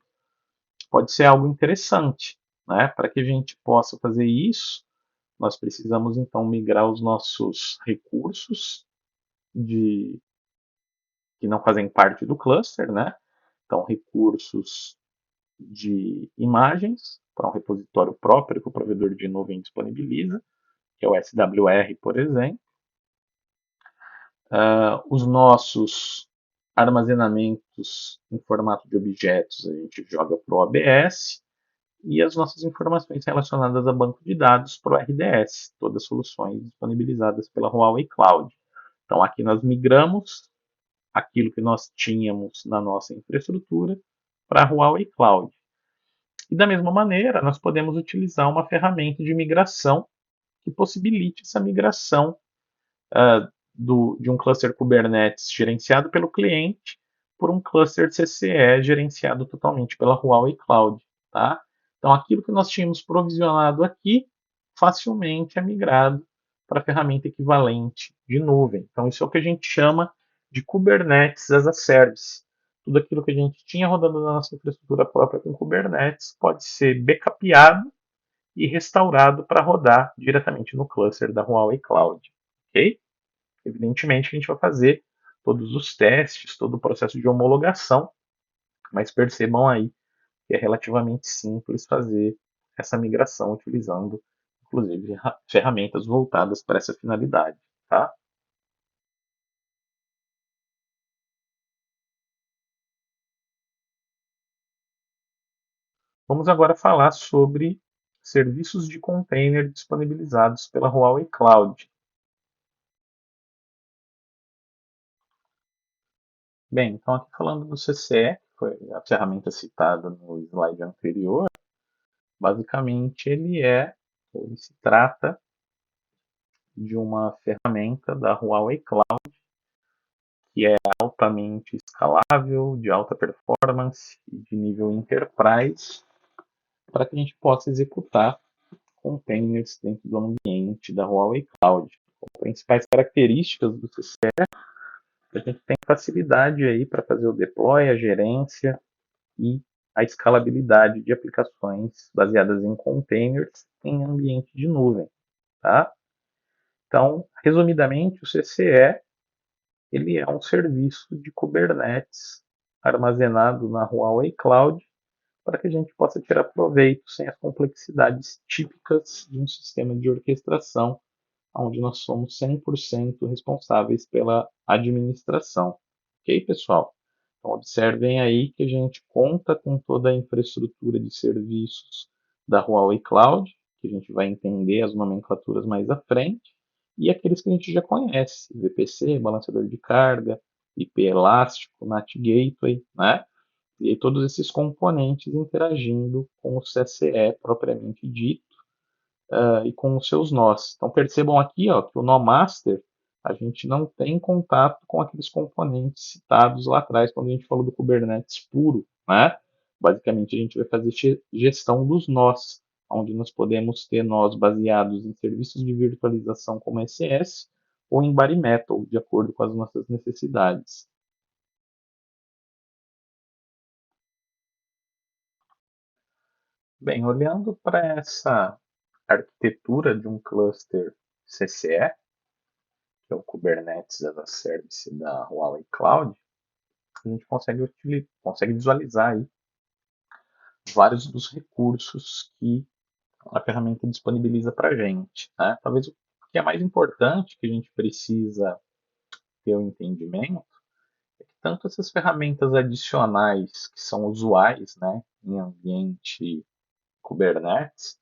pode ser algo interessante, né? Para que a gente possa fazer isso, nós precisamos então migrar os nossos recursos de que não fazem parte do cluster, né? Então, recursos de imagens para um repositório próprio que o provedor de nuvem disponibiliza, que é o SWR, por exemplo. Os nossos armazenamentos em formato de objetos a gente joga para o ABS e as nossas informações relacionadas a banco de dados para o RDS, todas soluções disponibilizadas pela Huawei Cloud. Então aqui nós migramos aquilo que nós tínhamos na nossa infraestrutura para a Huawei Cloud. E da mesma maneira, nós podemos utilizar uma ferramenta de migração que possibilite essa migração de um cluster Kubernetes gerenciado pelo cliente por um cluster CCE gerenciado totalmente pela Huawei Cloud. Tá? Então, aquilo que nós tínhamos provisionado aqui facilmente é migrado para a ferramenta equivalente de nuvem. Então, isso é o que a gente chama de Kubernetes as a Service. Tudo aquilo que a gente tinha rodando na nossa infraestrutura própria com Kubernetes pode ser backupado e restaurado para rodar diretamente no cluster da Huawei Cloud. Ok? Evidentemente que a gente vai fazer todos os testes, todo o processo de homologação, mas percebam aí que é relativamente simples fazer essa migração utilizando, inclusive, ferramentas voltadas para essa finalidade. Tá? Vamos agora falar sobre serviços de container disponibilizados pela Huawei Cloud. Bem, então aqui falando do CCE, que foi a ferramenta citada no slide anterior, basicamente ele se trata de uma ferramenta da Huawei Cloud que é altamente escalável, de alta performance e de nível enterprise, para que a gente possa executar containers dentro do ambiente da Huawei Cloud. As principais características do CCE é que a gente tem facilidade aí para fazer o deploy, a gerência e a escalabilidade de aplicações baseadas em containers em ambiente de nuvem. Tá? Então, resumidamente, o CCE ele é um serviço de Kubernetes armazenado na Huawei Cloud para que a gente possa tirar proveito sem as complexidades típicas de um sistema de orquestração, onde nós somos 100% responsáveis pela administração. Ok, pessoal? Então, observem aí que a gente conta com toda a infraestrutura de serviços da Huawei Cloud, que a gente vai entender as nomenclaturas mais à frente, e aqueles que a gente já conhece, VPC, balanceador de carga, IP elástico, NAT Gateway, né? E aí todos esses componentes interagindo com o CCE propriamente dito, e com os seus nós. Então percebam aqui ó, que o nó master a gente não tem contato com aqueles componentes citados lá atrás quando a gente falou do Kubernetes puro, né? Basicamente a gente vai fazer gestão dos nós, onde nós podemos ter nós baseados em serviços de virtualização como SS ou em bare metal, de acordo com as nossas necessidades. Bem, olhando para essa arquitetura de um cluster CCE, que é o Kubernetes as a Service da Huawei Cloud, a gente consegue visualizar aí vários dos recursos que a ferramenta disponibiliza para a gente, né? Talvez o que é mais importante que a gente precisa ter o entendimento é que tanto essas ferramentas adicionais que são usuais, né, em ambiente Kubernetes,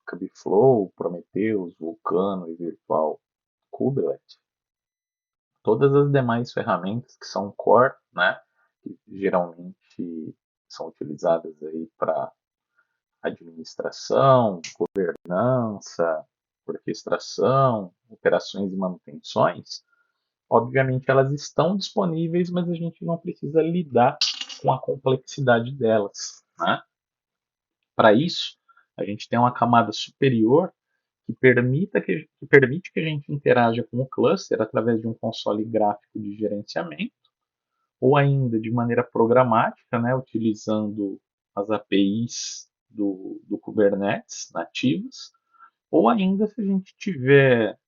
Kubeflow, Prometheus, Vulcano e Virtual Kubelet, todas as demais ferramentas que são core, né, que geralmente são utilizadas aí para administração, governança, orquestração, operações e manutenções, obviamente elas estão disponíveis, mas a gente não precisa lidar com a complexidade delas, né? Para isso, a gente tem uma camada superior que permite que a gente interaja com o cluster através de um console gráfico de gerenciamento, ou ainda de maneira programática, né, utilizando as APIs do Kubernetes nativas, ou ainda se a gente tiver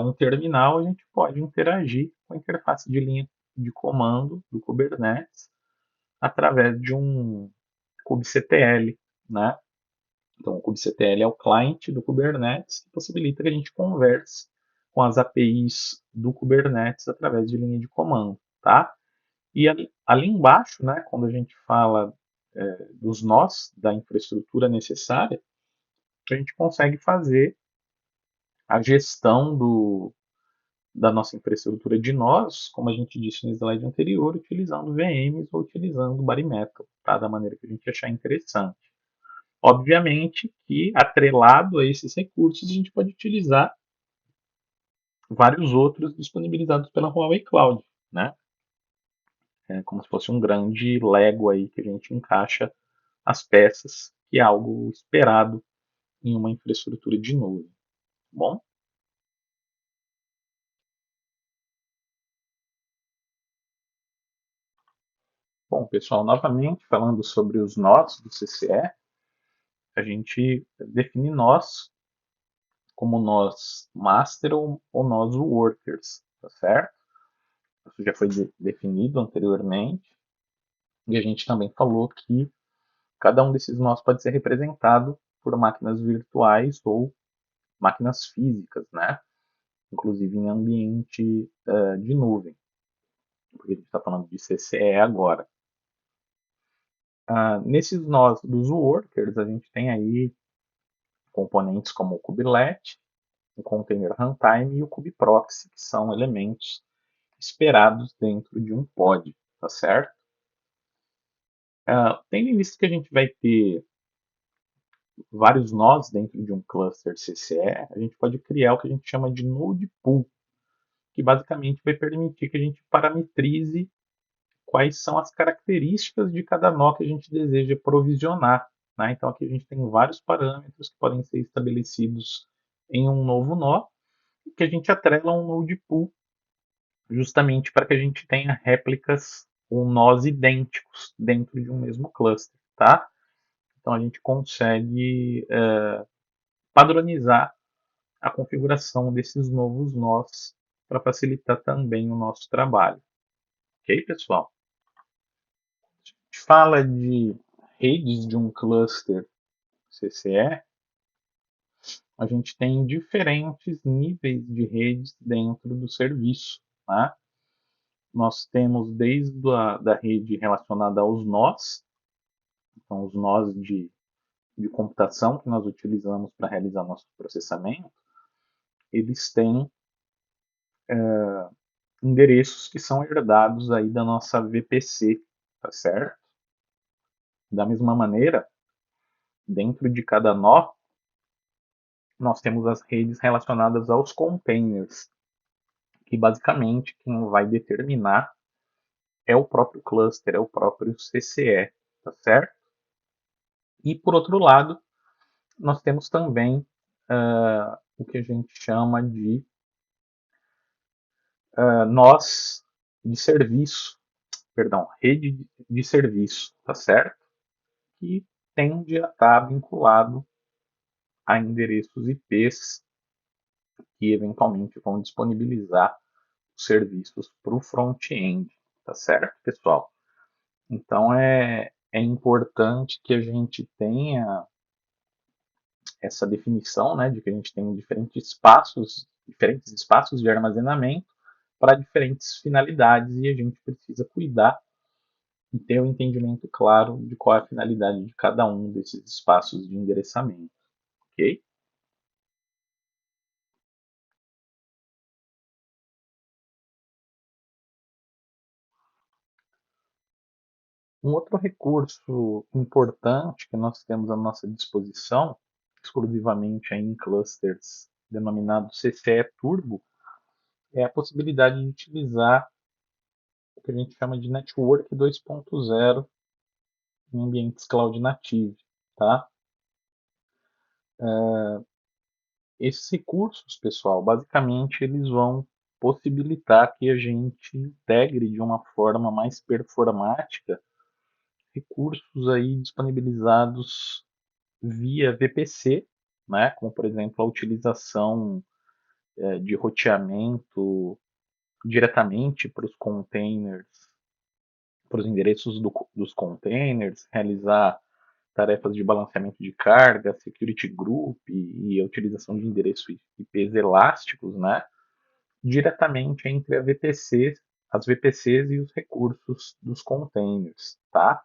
um terminal, a gente pode interagir com a interface de linha de comando do Kubernetes através de um kubectl, né? Então, o kubectl é o client do Kubernetes que possibilita que a gente converse com as APIs do Kubernetes através de linha de comando, tá? E ali embaixo, né, quando a gente fala dos nós da infraestrutura necessária, a gente consegue fazer a gestão da nossa infraestrutura de nós, como a gente disse no slide anterior, utilizando VMs ou utilizando Bare Metal, tá? Da maneira que a gente achar interessante. Obviamente que, atrelado a esses recursos, a gente pode utilizar vários outros disponibilizados pela Huawei Cloud, né? É como se fosse um grande Lego aí que a gente encaixa as peças, que é algo esperado em uma infraestrutura de nuvem. Bom, bom, pessoal, novamente falando sobre os nós do CCE, a gente define nós como nós master ou nós workers, tá certo? Isso já foi definido anteriormente e a gente também falou que cada um desses nós pode ser representado por máquinas virtuais ou máquinas físicas, né? Inclusive em ambiente de nuvem, porque a gente está falando de CCE agora. Nesses nós dos workers, a gente tem aí componentes como o kubelet, o container runtime e o kubeproxy, que são elementos esperados dentro de um pod, tá certo? Tendo em vista que a gente vai ter vários nós dentro de um cluster CCE, a gente pode criar o que a gente chama de node pool, que basicamente vai permitir que a gente parametrize quais são as características de cada nó que a gente deseja provisionar, né? Então aqui a gente tem vários parâmetros que podem ser estabelecidos em um novo nó, que a gente atrela um node pool justamente para que a gente tenha réplicas ou nós idênticos dentro de um mesmo cluster, tá? Então a gente consegue padronizar a configuração desses novos nós para facilitar também o nosso trabalho. Ok, pessoal? A gente fala de redes de um cluster CCE, a gente tem diferentes níveis de redes dentro do serviço. Tá? Nós temos desde da rede relacionada aos nós, então os nós de computação que nós utilizamos para realizar nosso processamento, eles têm endereços que são herdados aí da nossa VPC, tá certo? Da mesma maneira, dentro de cada nó, nós temos as redes relacionadas aos containers, que basicamente quem vai determinar é o próprio cluster, é o próprio CCE, tá certo? E por outro lado, nós temos também o que a gente chama de nós de serviço, perdão, rede de serviço, tá certo? Que tende a estar vinculado a endereços IPs que eventualmente vão disponibilizar os serviços para o front-end, tá certo, pessoal? Então é importante que a gente tenha essa definição, né, de que a gente tem diferentes espaços de armazenamento para diferentes finalidades e a gente precisa cuidar e ter um entendimento claro de qual é a finalidade de cada um desses espaços de endereçamento, ok? Um outro recurso importante que nós temos à nossa disposição, exclusivamente aí em clusters denominado CCE Turbo, é a possibilidade de utilizar o que a gente chama de Network 2.0 em ambientes cloud native, tá? Esses recursos, pessoal, basicamente eles vão possibilitar que a gente integre de uma forma mais performática recursos aí disponibilizados via VPC, né? Como por exemplo a utilização de roteamento diretamente para os containers, para os endereços dos containers, realizar tarefas de balanceamento de carga, security group e a utilização de endereços IPs elásticos, né? Diretamente entre as VPCs e os recursos dos containers, tá?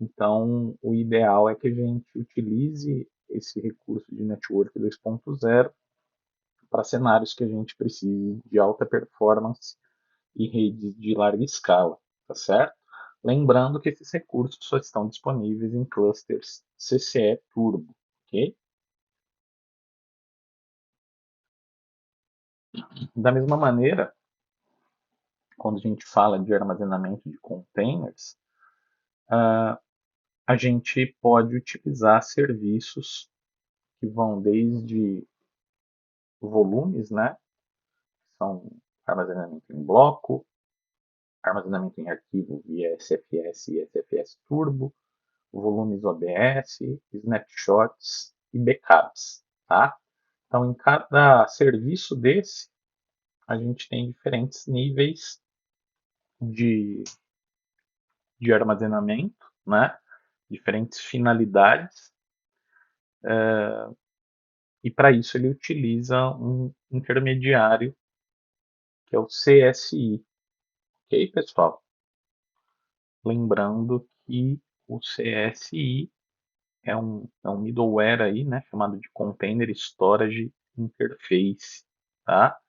Então, o ideal é que a gente utilize esse recurso de Network 2.0 para cenários que a gente precise de alta performance e redes de larga escala, tá certo? Lembrando que esses recursos só estão disponíveis em clusters CCE Turbo, ok? Da mesma maneira, quando a gente fala de armazenamento de containers, a gente pode utilizar serviços que vão desde volumes, né? São armazenamento em bloco, armazenamento em arquivo via SFS e SFS Turbo, volumes OBS, snapshots e backups, tá? Então, em cada serviço desse, a gente tem diferentes níveis de, de armazenamento, né? Diferentes finalidades, e para isso ele utiliza um intermediário que é o CSI, ok, pessoal? Lembrando que o CSI é um middleware aí, né, chamado de Container Storage Interface, tá?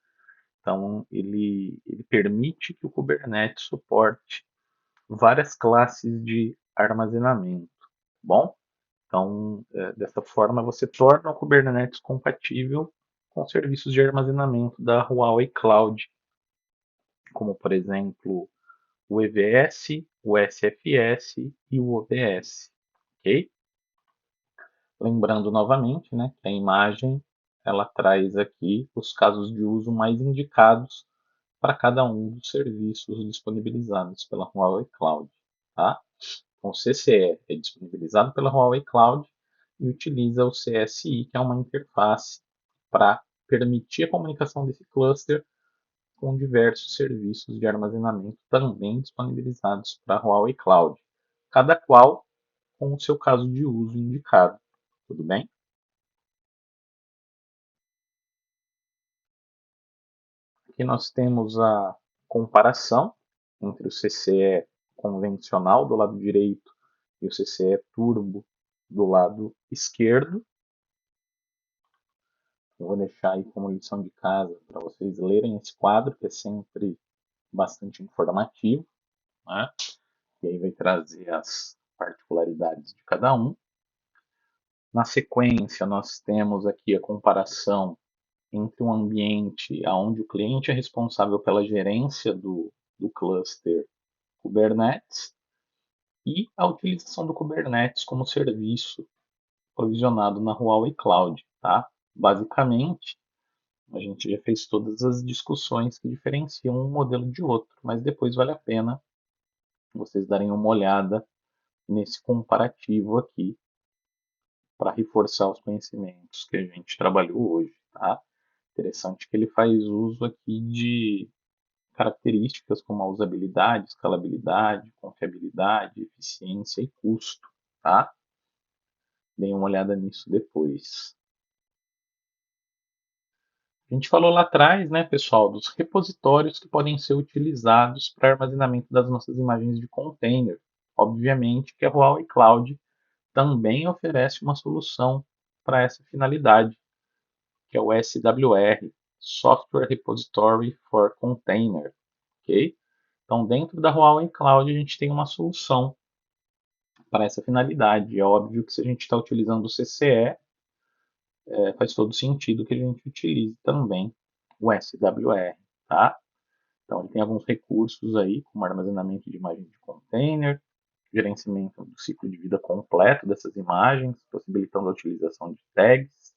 Então ele permite que o Kubernetes suporte várias classes de armazenamento, tá bom? Então, dessa forma você torna o Kubernetes compatível com serviços de armazenamento da Huawei Cloud, como por exemplo o EVS, o SFS e o OVS, ok? Lembrando novamente, né, que a imagem ela traz aqui os casos de uso mais indicados para cada um dos serviços disponibilizados pela Huawei Cloud, tá? Então, o CCE é disponibilizado pela Huawei Cloud e utiliza o CSI, que é uma interface para permitir a comunicação desse cluster com diversos serviços de armazenamento também disponibilizados para a Huawei Cloud, cada qual com o seu caso de uso indicado. Tudo bem? Aqui nós temos a comparação entre o CCE convencional do lado direito e o CCE Turbo do lado esquerdo. Eu vou deixar aí como lição de casa para vocês lerem esse quadro, que é sempre bastante informativo, né? E aí vai trazer as particularidades de cada um. Na sequência, nós temos aqui a comparação entre um ambiente onde o cliente é responsável pela gerência do cluster Kubernetes e a utilização do Kubernetes como serviço provisionado na Huawei Cloud. Tá? Basicamente, a gente já fez todas as discussões que diferenciam um modelo de outro, mas depois vale a pena vocês darem uma olhada nesse comparativo aqui para reforçar os conhecimentos que a gente trabalhou hoje. Tá? Interessante que ele faz uso aqui de características como a usabilidade, escalabilidade, confiabilidade, eficiência e custo. Tá? Deem uma olhada nisso depois. A gente falou lá atrás, né, pessoal, dos repositórios que podem ser utilizados para armazenamento das nossas imagens de container. Obviamente que a Huawei Cloud também oferece uma solução para essa finalidade, que é o SWR, Software Repository for Container, ok? Então, dentro da Huawei Cloud, a gente tem uma solução para essa finalidade. É óbvio que se a gente está utilizando o CCE, faz todo sentido que a gente utilize também o SWR, tá? Então, ele tem alguns recursos aí, como armazenamento de imagens de container, gerenciamento do ciclo de vida completo dessas imagens, possibilitando a utilização de tags,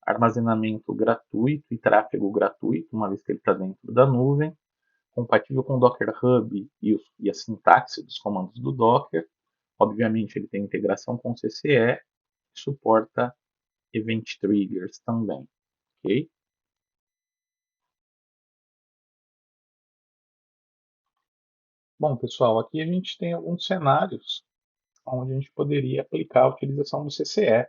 armazenamento gratuito e tráfego gratuito, uma vez que ele está dentro da nuvem, compatível com o Docker Hub e a sintaxe dos comandos do Docker. Obviamente, ele tem integração com o CCE e suporta Event Triggers também, ok? Bom, pessoal, aqui a gente tem alguns cenários onde a gente poderia aplicar a utilização do CCE.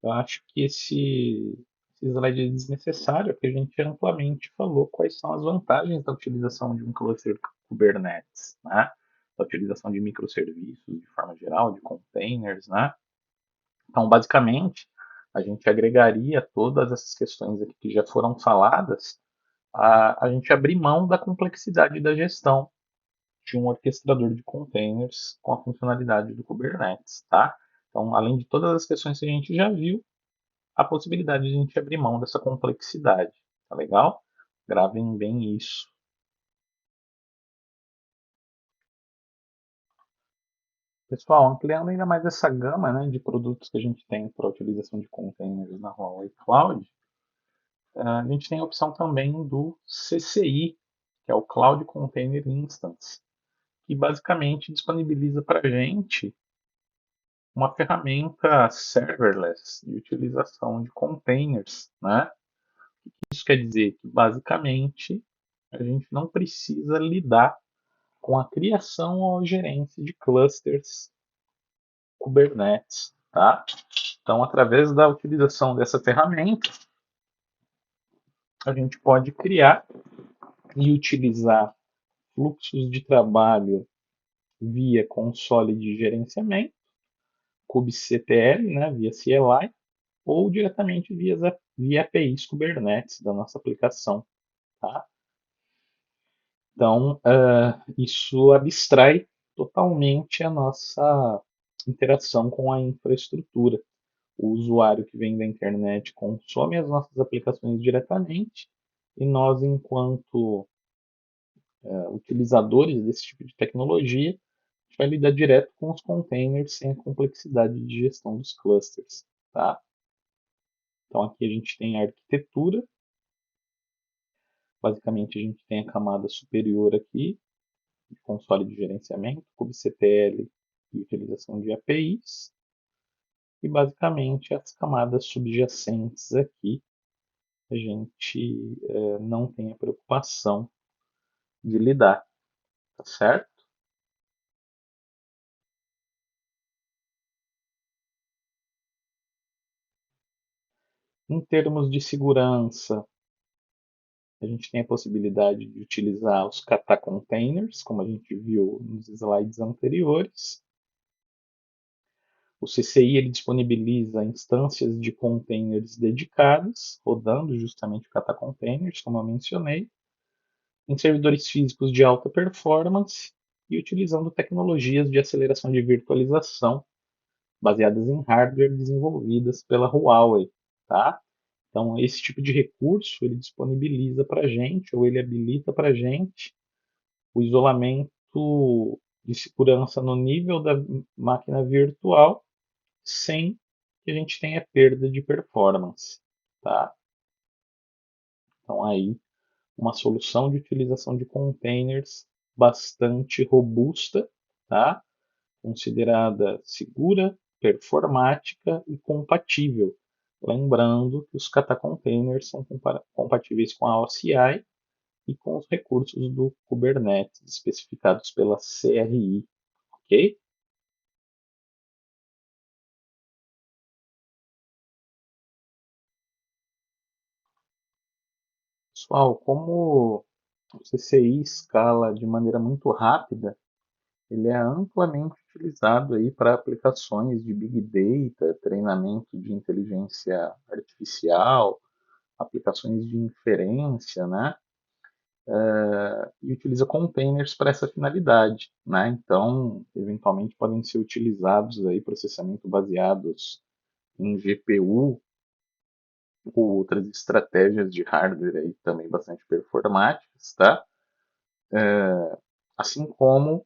Eu acho que esse slide é desnecessário, porque a gente amplamente falou quais são as vantagens da utilização de um cluster Kubernetes, né? Da utilização de microserviços de forma geral, de containers, né? Então, basicamente, a gente agregaria todas essas questões aqui que já foram faladas, a gente abrir mão da complexidade da gestão de um orquestrador de containers com a funcionalidade do Kubernetes, tá? Então, além de todas as questões que a gente já viu, a possibilidade de a gente abrir mão dessa complexidade, tá legal? Gravem bem isso. Pessoal, ampliando ainda mais essa gama, né, de produtos que a gente tem para a utilização de containers na Huawei Cloud, a gente tem a opção também do CCI, que é o Cloud Container Instance, que basicamente disponibiliza para a gente uma ferramenta serverless de utilização de containers, né? Isso quer dizer que basicamente a gente não precisa lidar com a criação ou gerência de clusters Kubernetes, tá? Então, através da utilização dessa ferramenta, a gente pode criar e utilizar fluxos de trabalho via console de gerenciamento, kubectl, né, via CLI, ou diretamente via APIs Kubernetes da nossa aplicação. Tá? Então, isso abstrai totalmente a nossa interação com a infraestrutura. O usuário que vem da internet consome as nossas aplicações diretamente e nós, enquanto utilizadores desse tipo de tecnologia, a gente vai lidar direto com os containers sem a complexidade de gestão dos clusters. Tá? Então, aqui a gente tem a arquitetura. Basicamente, a gente tem a camada superior aqui, de console de gerenciamento, kubectl e utilização de APIs. E basicamente as camadas subjacentes aqui a gente não tem a preocupação de lidar, tá certo? Em termos de segurança, a gente tem a possibilidade de utilizar os kata containers, como a gente viu nos slides anteriores. O CCI ele disponibiliza instâncias de containers dedicadas, rodando justamente o kata containers, como eu mencionei, em servidores físicos de alta performance e utilizando tecnologias de aceleração de virtualização baseadas em hardware desenvolvidas pela Huawei, tá? Então, esse tipo de recurso ele disponibiliza para a gente, ou ele habilita para a gente, o isolamento de segurança no nível da máquina virtual, sem que a gente tenha perda de performance, tá? Então, aí, uma solução de utilização de containers bastante robusta, tá? Considerada segura, performática e compatível. Lembrando que os kata containers são compatíveis com a OCI e com os recursos do Kubernetes especificados pela CRI, ok? Pessoal, como o CCI escala de maneira muito rápida, ele é amplamente utilizado aí para aplicações de Big Data, treinamento de inteligência artificial, aplicações de inferência, né? E utiliza containers para essa finalidade, né? Então, eventualmente podem ser utilizados aí processamento baseados em GPU ou outras estratégias de hardware aí também bastante performáticas, tá? Assim como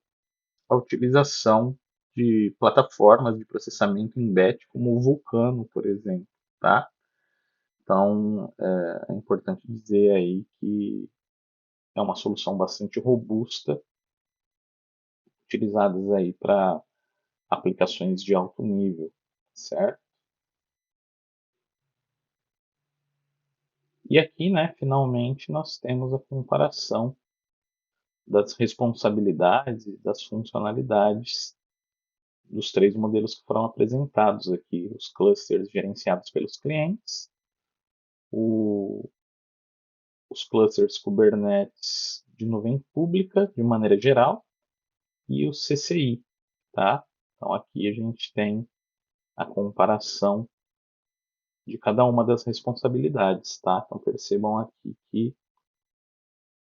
a utilização de plataformas de processamento em batch como o Vulcano, por exemplo, tá? Então, é importante dizer aí que é uma solução bastante robusta, utilizadas aí para aplicações de alto nível, certo? E aqui, né, finalmente, nós temos a comparação das responsabilidades e das funcionalidades dos três modelos que foram apresentados aqui: os clusters gerenciados pelos clientes, o, os clusters Kubernetes de nuvem pública, de maneira geral, e o CCI, tá? Então aqui a gente tem a comparação de cada uma das responsabilidades, tá? Então percebam aqui que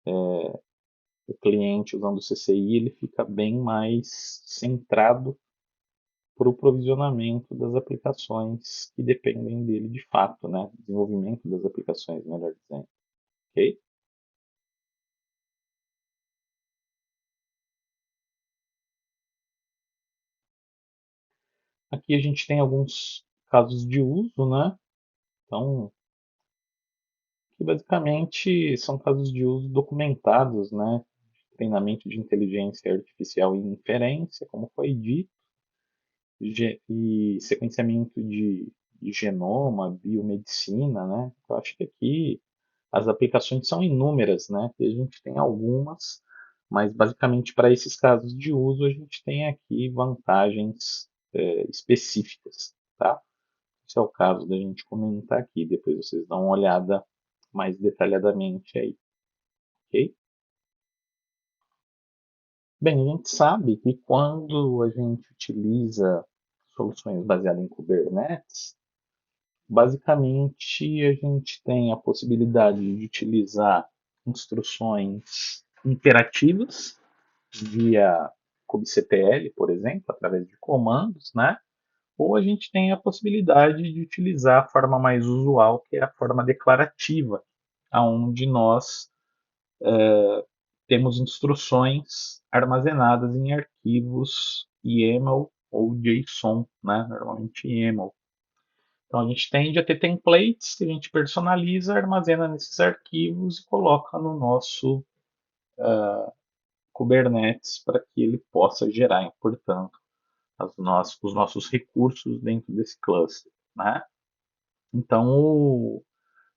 o cliente usando o CCI ele fica bem mais centrado para o provisionamento das aplicações que dependem dele de fato, né? Desenvolvimento das aplicações, melhor dizendo, ok? Aqui a gente tem alguns casos de uso, né? Então, que basicamente são casos de uso documentados, né? Treinamento de inteligência artificial e inferência, como foi dito, e sequenciamento de genoma, biomedicina, né? Eu acho que aqui as aplicações são inúmeras, né? E a gente tem algumas, mas basicamente para esses casos de uso a gente tem aqui vantagens específicas, tá? Esse é o caso da gente comentar aqui, depois vocês dão uma olhada mais detalhadamente aí, ok? Bem, a gente sabe que quando a gente utiliza soluções baseadas em Kubernetes, basicamente a gente tem a possibilidade de utilizar instruções imperativas via kubectl, por exemplo, através de comandos, né? Ou a gente tem a possibilidade de utilizar a forma mais usual, que é a forma declarativa, aonde nós temos instruções armazenadas em arquivos YAML ou JSON, né? Normalmente YAML. Então a gente tende a ter templates que a gente personaliza, armazena nesses arquivos e coloca no nosso Kubernetes para que ele possa gerar, portanto, os nossos recursos dentro desse cluster, né? Então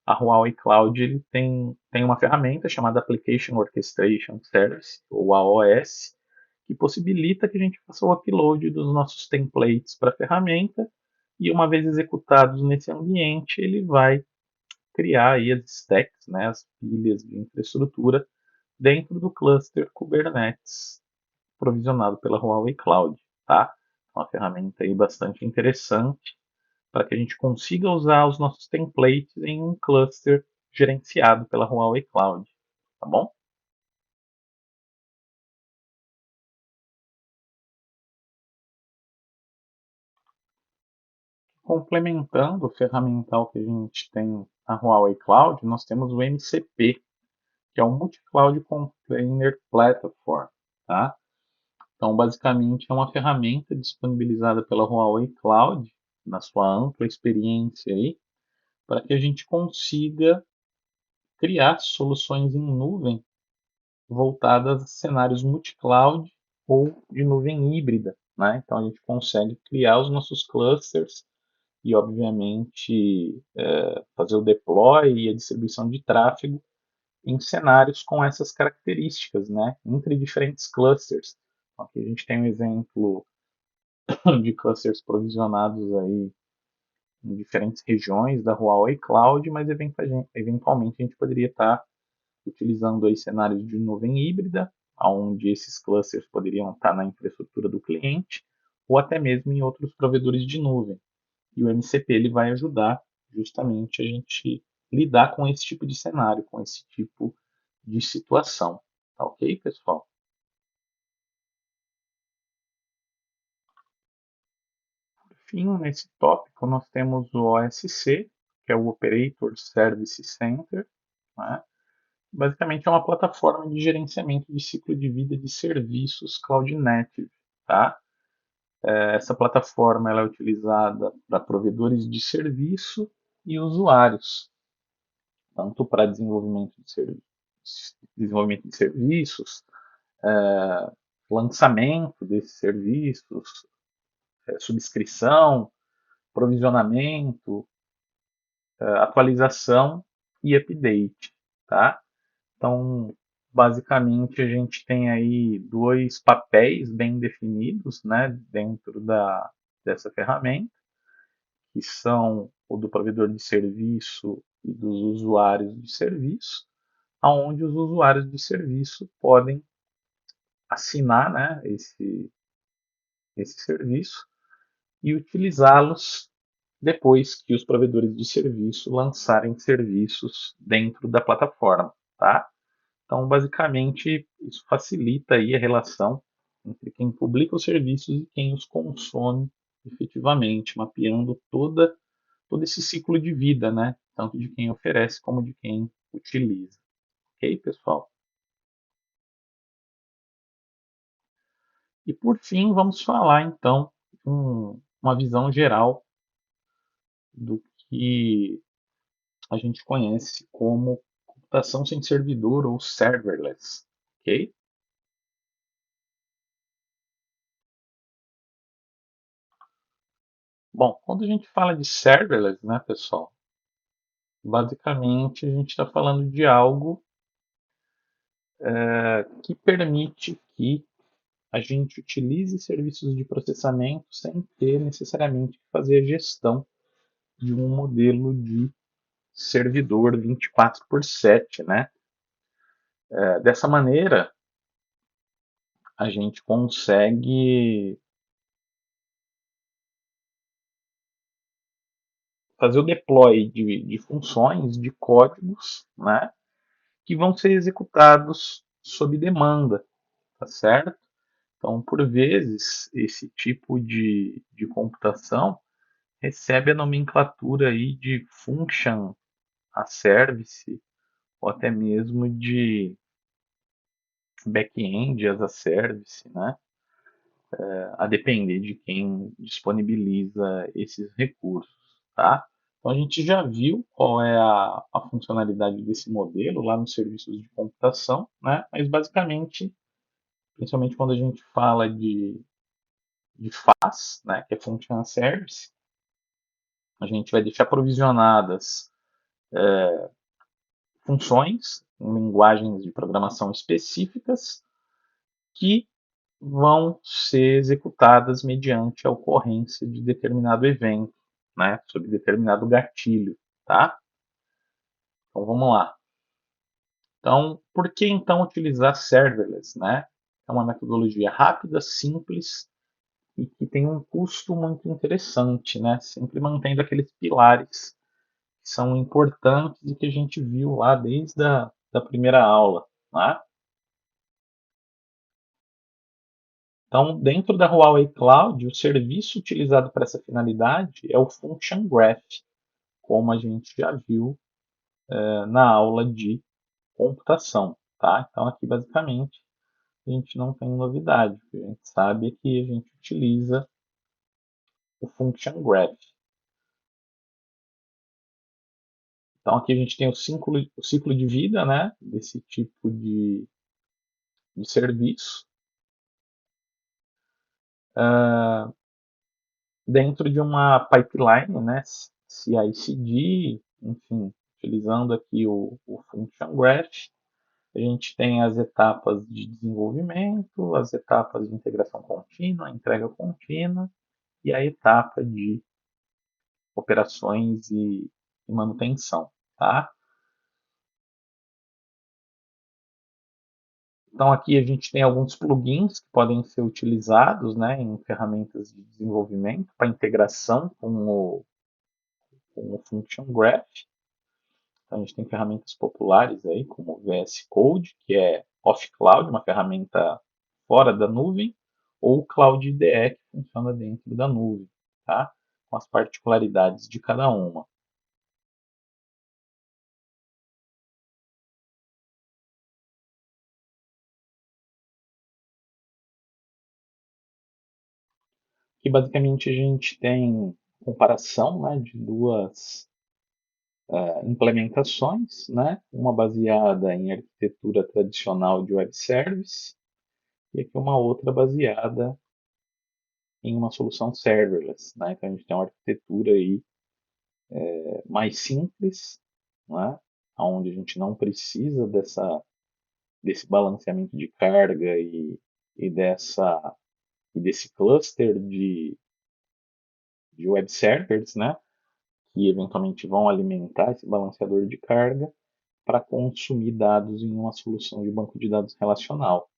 a Huawei Cloud ele tem uma ferramenta chamada Application Orchestration Service, ou AOS, que possibilita que a gente faça o upload dos nossos templates para a ferramenta e uma vez executados nesse ambiente, ele vai criar aí as stacks, né, as pilhas de infraestrutura dentro do cluster Kubernetes provisionado pela Huawei Cloud, tá? Uma ferramenta aí bastante interessante para que a gente consiga usar os nossos templates em um cluster gerenciado pela Huawei Cloud, tá bom? Complementando o ferramental que a gente tem na Huawei Cloud, nós temos o MCP, que é o Multi-Cloud Container Platform, tá? Então, basicamente, é uma ferramenta disponibilizada pela Huawei Cloud, na sua ampla experiência aí, para que a gente consiga criar soluções em nuvem voltadas a cenários multi-cloud ou de nuvem híbrida, né? Então, a gente consegue criar os nossos clusters e, obviamente, fazer o deploy e a distribuição de tráfego em cenários com essas características, né? Entre diferentes clusters. Então, aqui a gente tem um exemplo de clusters provisionados aí em diferentes regiões da Huawei Cloud, mas eventualmente a gente poderia estar utilizando aí cenários de nuvem híbrida, onde esses clusters poderiam estar na infraestrutura do cliente, ou até mesmo em outros provedores de nuvem. E o MCP ele vai ajudar justamente a gente lidar com esse tipo de cenário, com esse tipo de situação. Tá ok, pessoal? Por fim, nesse tópico, nós temos o OSC, que é o Operator Service Center. Né? Basicamente, é uma plataforma de gerenciamento de ciclo de vida de serviços Cloud Native. Tá? Essa plataforma ela é utilizada para provedores de serviço e usuários, tanto para desenvolvimento de serviços, lançamento desses serviços, subscrição, provisionamento, atualização e update, tá? Então, basicamente, a gente tem aí dois papéis bem definidos, né, dentro dessa ferramenta, que são o do provedor de serviço e dos usuários de serviço, aonde os usuários de serviço podem assinar, né, esse serviço e utilizá-los depois que os provedores de serviço lançarem serviços dentro da plataforma, tá? Então, basicamente, isso facilita aí a relação entre quem publica os serviços e quem os consome efetivamente, mapeando todo esse ciclo de vida, né? Tanto de quem oferece como de quem utiliza. Ok, pessoal? E por fim, vamos falar então uma visão geral do que a gente conhece como computação sem servidor ou serverless. Ok? Bom, quando a gente fala de serverless, né, pessoal, basicamente a gente está falando de algo que permite que a gente utilize serviços de processamento sem ter necessariamente que fazer a gestão de um modelo de servidor 24/7, né? Dessa maneira, a gente consegue fazer o deploy de funções, de códigos, né? Que vão ser executados sob demanda, tá certo? Então, por vezes, esse tipo de computação recebe a nomenclatura aí de function as service, ou até mesmo de back-end as a service, né? A depender de quem disponibiliza esses recursos, tá? Então a gente já viu qual é a funcionalidade desse modelo lá nos serviços de computação, né? Mas basicamente, principalmente quando a gente fala de FAS, né, que é Function as Service, a gente vai deixar provisionadas funções em linguagens de programação específicas que vão ser executadas mediante a ocorrência de determinado evento, né, sob determinado gatilho, tá? Então vamos lá. Então, por que então utilizar serverless, né? É uma metodologia rápida, simples e que tem um custo muito interessante, né? Sempre mantendo aqueles pilares que são importantes e que a gente viu lá desde da primeira aula, né? Então, dentro da Huawei Cloud, o serviço utilizado para essa finalidade é o Function Graph, como a gente já viu na aula de computação. Tá? Então, aqui basicamente a gente não tem novidade. O que a gente sabe é que a gente utiliza o Function Graph. Então, aqui a gente tem o ciclo de vida, né, desse tipo de serviço, dentro de uma pipeline, né, CI/CD, enfim, utilizando aqui o Function Graph. A gente tem as etapas de desenvolvimento, as etapas de integração contínua, entrega contínua e a etapa de operações e manutenção, tá? Então aqui a gente tem alguns plugins que podem ser utilizados, né, em ferramentas de desenvolvimento para integração com o Function Graph. Então a gente tem ferramentas populares aí, como o VS Code, que é off-cloud, uma ferramenta fora da nuvem, ou o Cloud IDE, que funciona dentro da nuvem, tá? Com as particularidades de cada uma. Aqui basicamente a gente tem comparação, né, de duas implementações, né? Uma baseada em arquitetura tradicional de web service e aqui uma outra baseada em uma solução serverless, né? Então a gente tem uma arquitetura aí mais simples, né? Onde a gente não precisa desse balanceamento de carga e, dessa, e desse cluster de web servers, né? Que eventualmente vão alimentar esse balanceador de carga para consumir dados em uma solução de banco de dados relacional.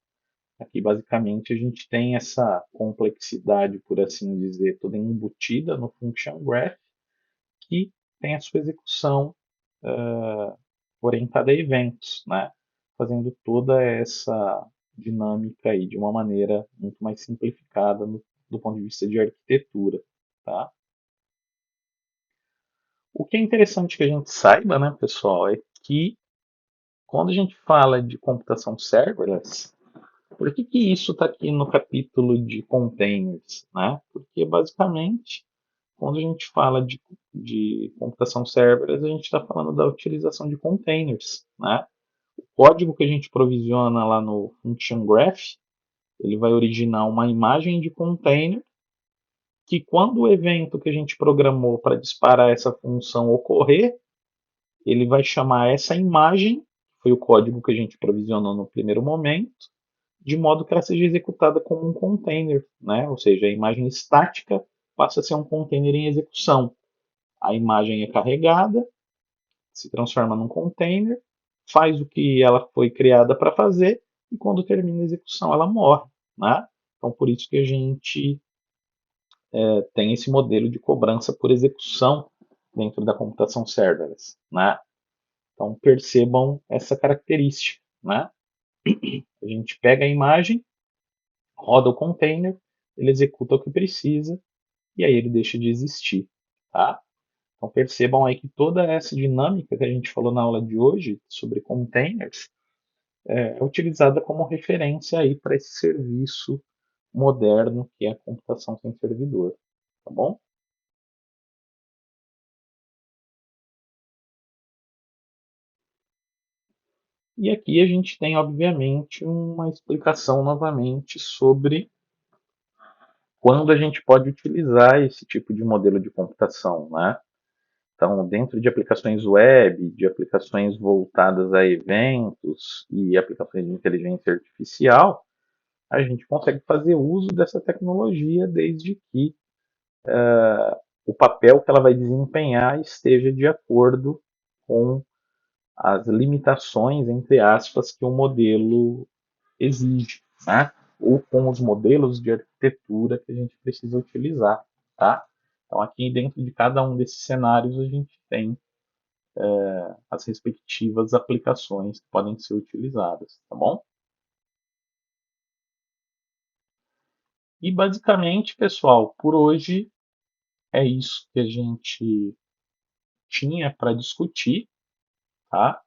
Aqui, basicamente, a gente tem essa complexidade, por assim dizer, toda embutida no Function Graph, que tem a sua execução orientada a eventos, né? Fazendo toda essa dinâmica aí de uma maneira muito mais simplificada do ponto de vista de arquitetura. Tá? O que é interessante que a gente saiba, né, pessoal, é que quando a gente fala de computação serverless, por que isso está aqui no capítulo de containers? Né? Porque, basicamente, quando a gente fala de computação serverless, a gente está falando da utilização de containers. Né? O código que a gente provisiona lá no Function Graph, ele vai originar uma imagem de container que, quando o evento que a gente programou para disparar essa função ocorrer, ele vai chamar essa imagem, que foi o código que a gente provisionou no primeiro momento, de modo que ela seja executada como um container, né? Ou seja, a imagem estática passa a ser um container em execução. A imagem é carregada, se transforma num container, faz o que ela foi criada para fazer e quando termina a execução ela morre, né? Então por isso que a gente tem esse modelo de cobrança por execução dentro da computação serverless, né? Então percebam essa característica, né? A gente pega a imagem, roda o container, ele executa o que precisa e aí ele deixa de existir, tá? Então percebam aí que toda essa dinâmica que a gente falou na aula de hoje sobre containers é utilizada como referência aí para esse serviço moderno que é a computação sem servidor, tá bom? E aqui a gente tem, obviamente, uma explicação novamente sobre quando a gente pode utilizar esse tipo de modelo de computação, né? Então, dentro de aplicações web, de aplicações voltadas a eventos e aplicações de inteligência artificial, a gente consegue fazer uso dessa tecnologia desde que o papel que ela vai desempenhar esteja de acordo com as limitações, entre aspas, que o modelo exige, né? Ou com os modelos de arquitetura que a gente precisa utilizar, tá? Então, aqui dentro de cada um desses cenários, a gente tem as respectivas aplicações que podem ser utilizadas, tá bom? E basicamente, pessoal, por hoje é isso que a gente tinha para discutir, tá?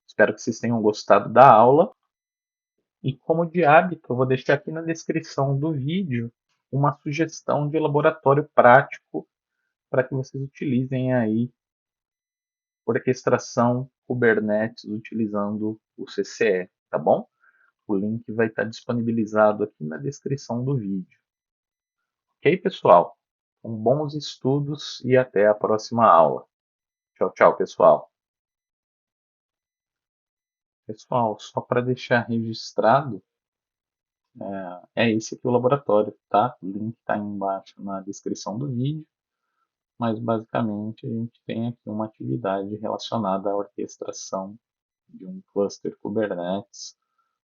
Espero que vocês tenham gostado da aula. E como de hábito, eu vou deixar aqui na descrição do vídeo uma sugestão de laboratório prático para que vocês utilizem aí orquestração Kubernetes utilizando o CCE, tá bom? O link vai estar disponibilizado aqui na descrição do vídeo. Ok, pessoal? Bons estudos e até a próxima aula. Tchau, tchau, pessoal. Pessoal, só para deixar registrado, é esse aqui o laboratório, tá? O link está aí embaixo na descrição do vídeo, mas basicamente a gente tem aqui uma atividade relacionada à orquestração de um cluster Kubernetes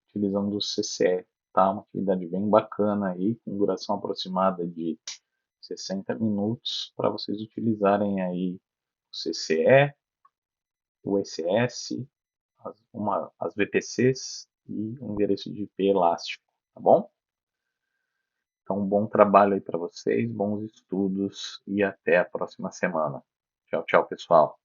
utilizando o CCE, tá? Uma atividade bem bacana aí, com duração aproximada de 60 minutos, para vocês utilizarem aí o CCE, o ECS, as VPCs e o endereço de IP elástico, tá bom? Então, bom trabalho aí para vocês, bons estudos e até a próxima semana. Tchau, tchau, pessoal.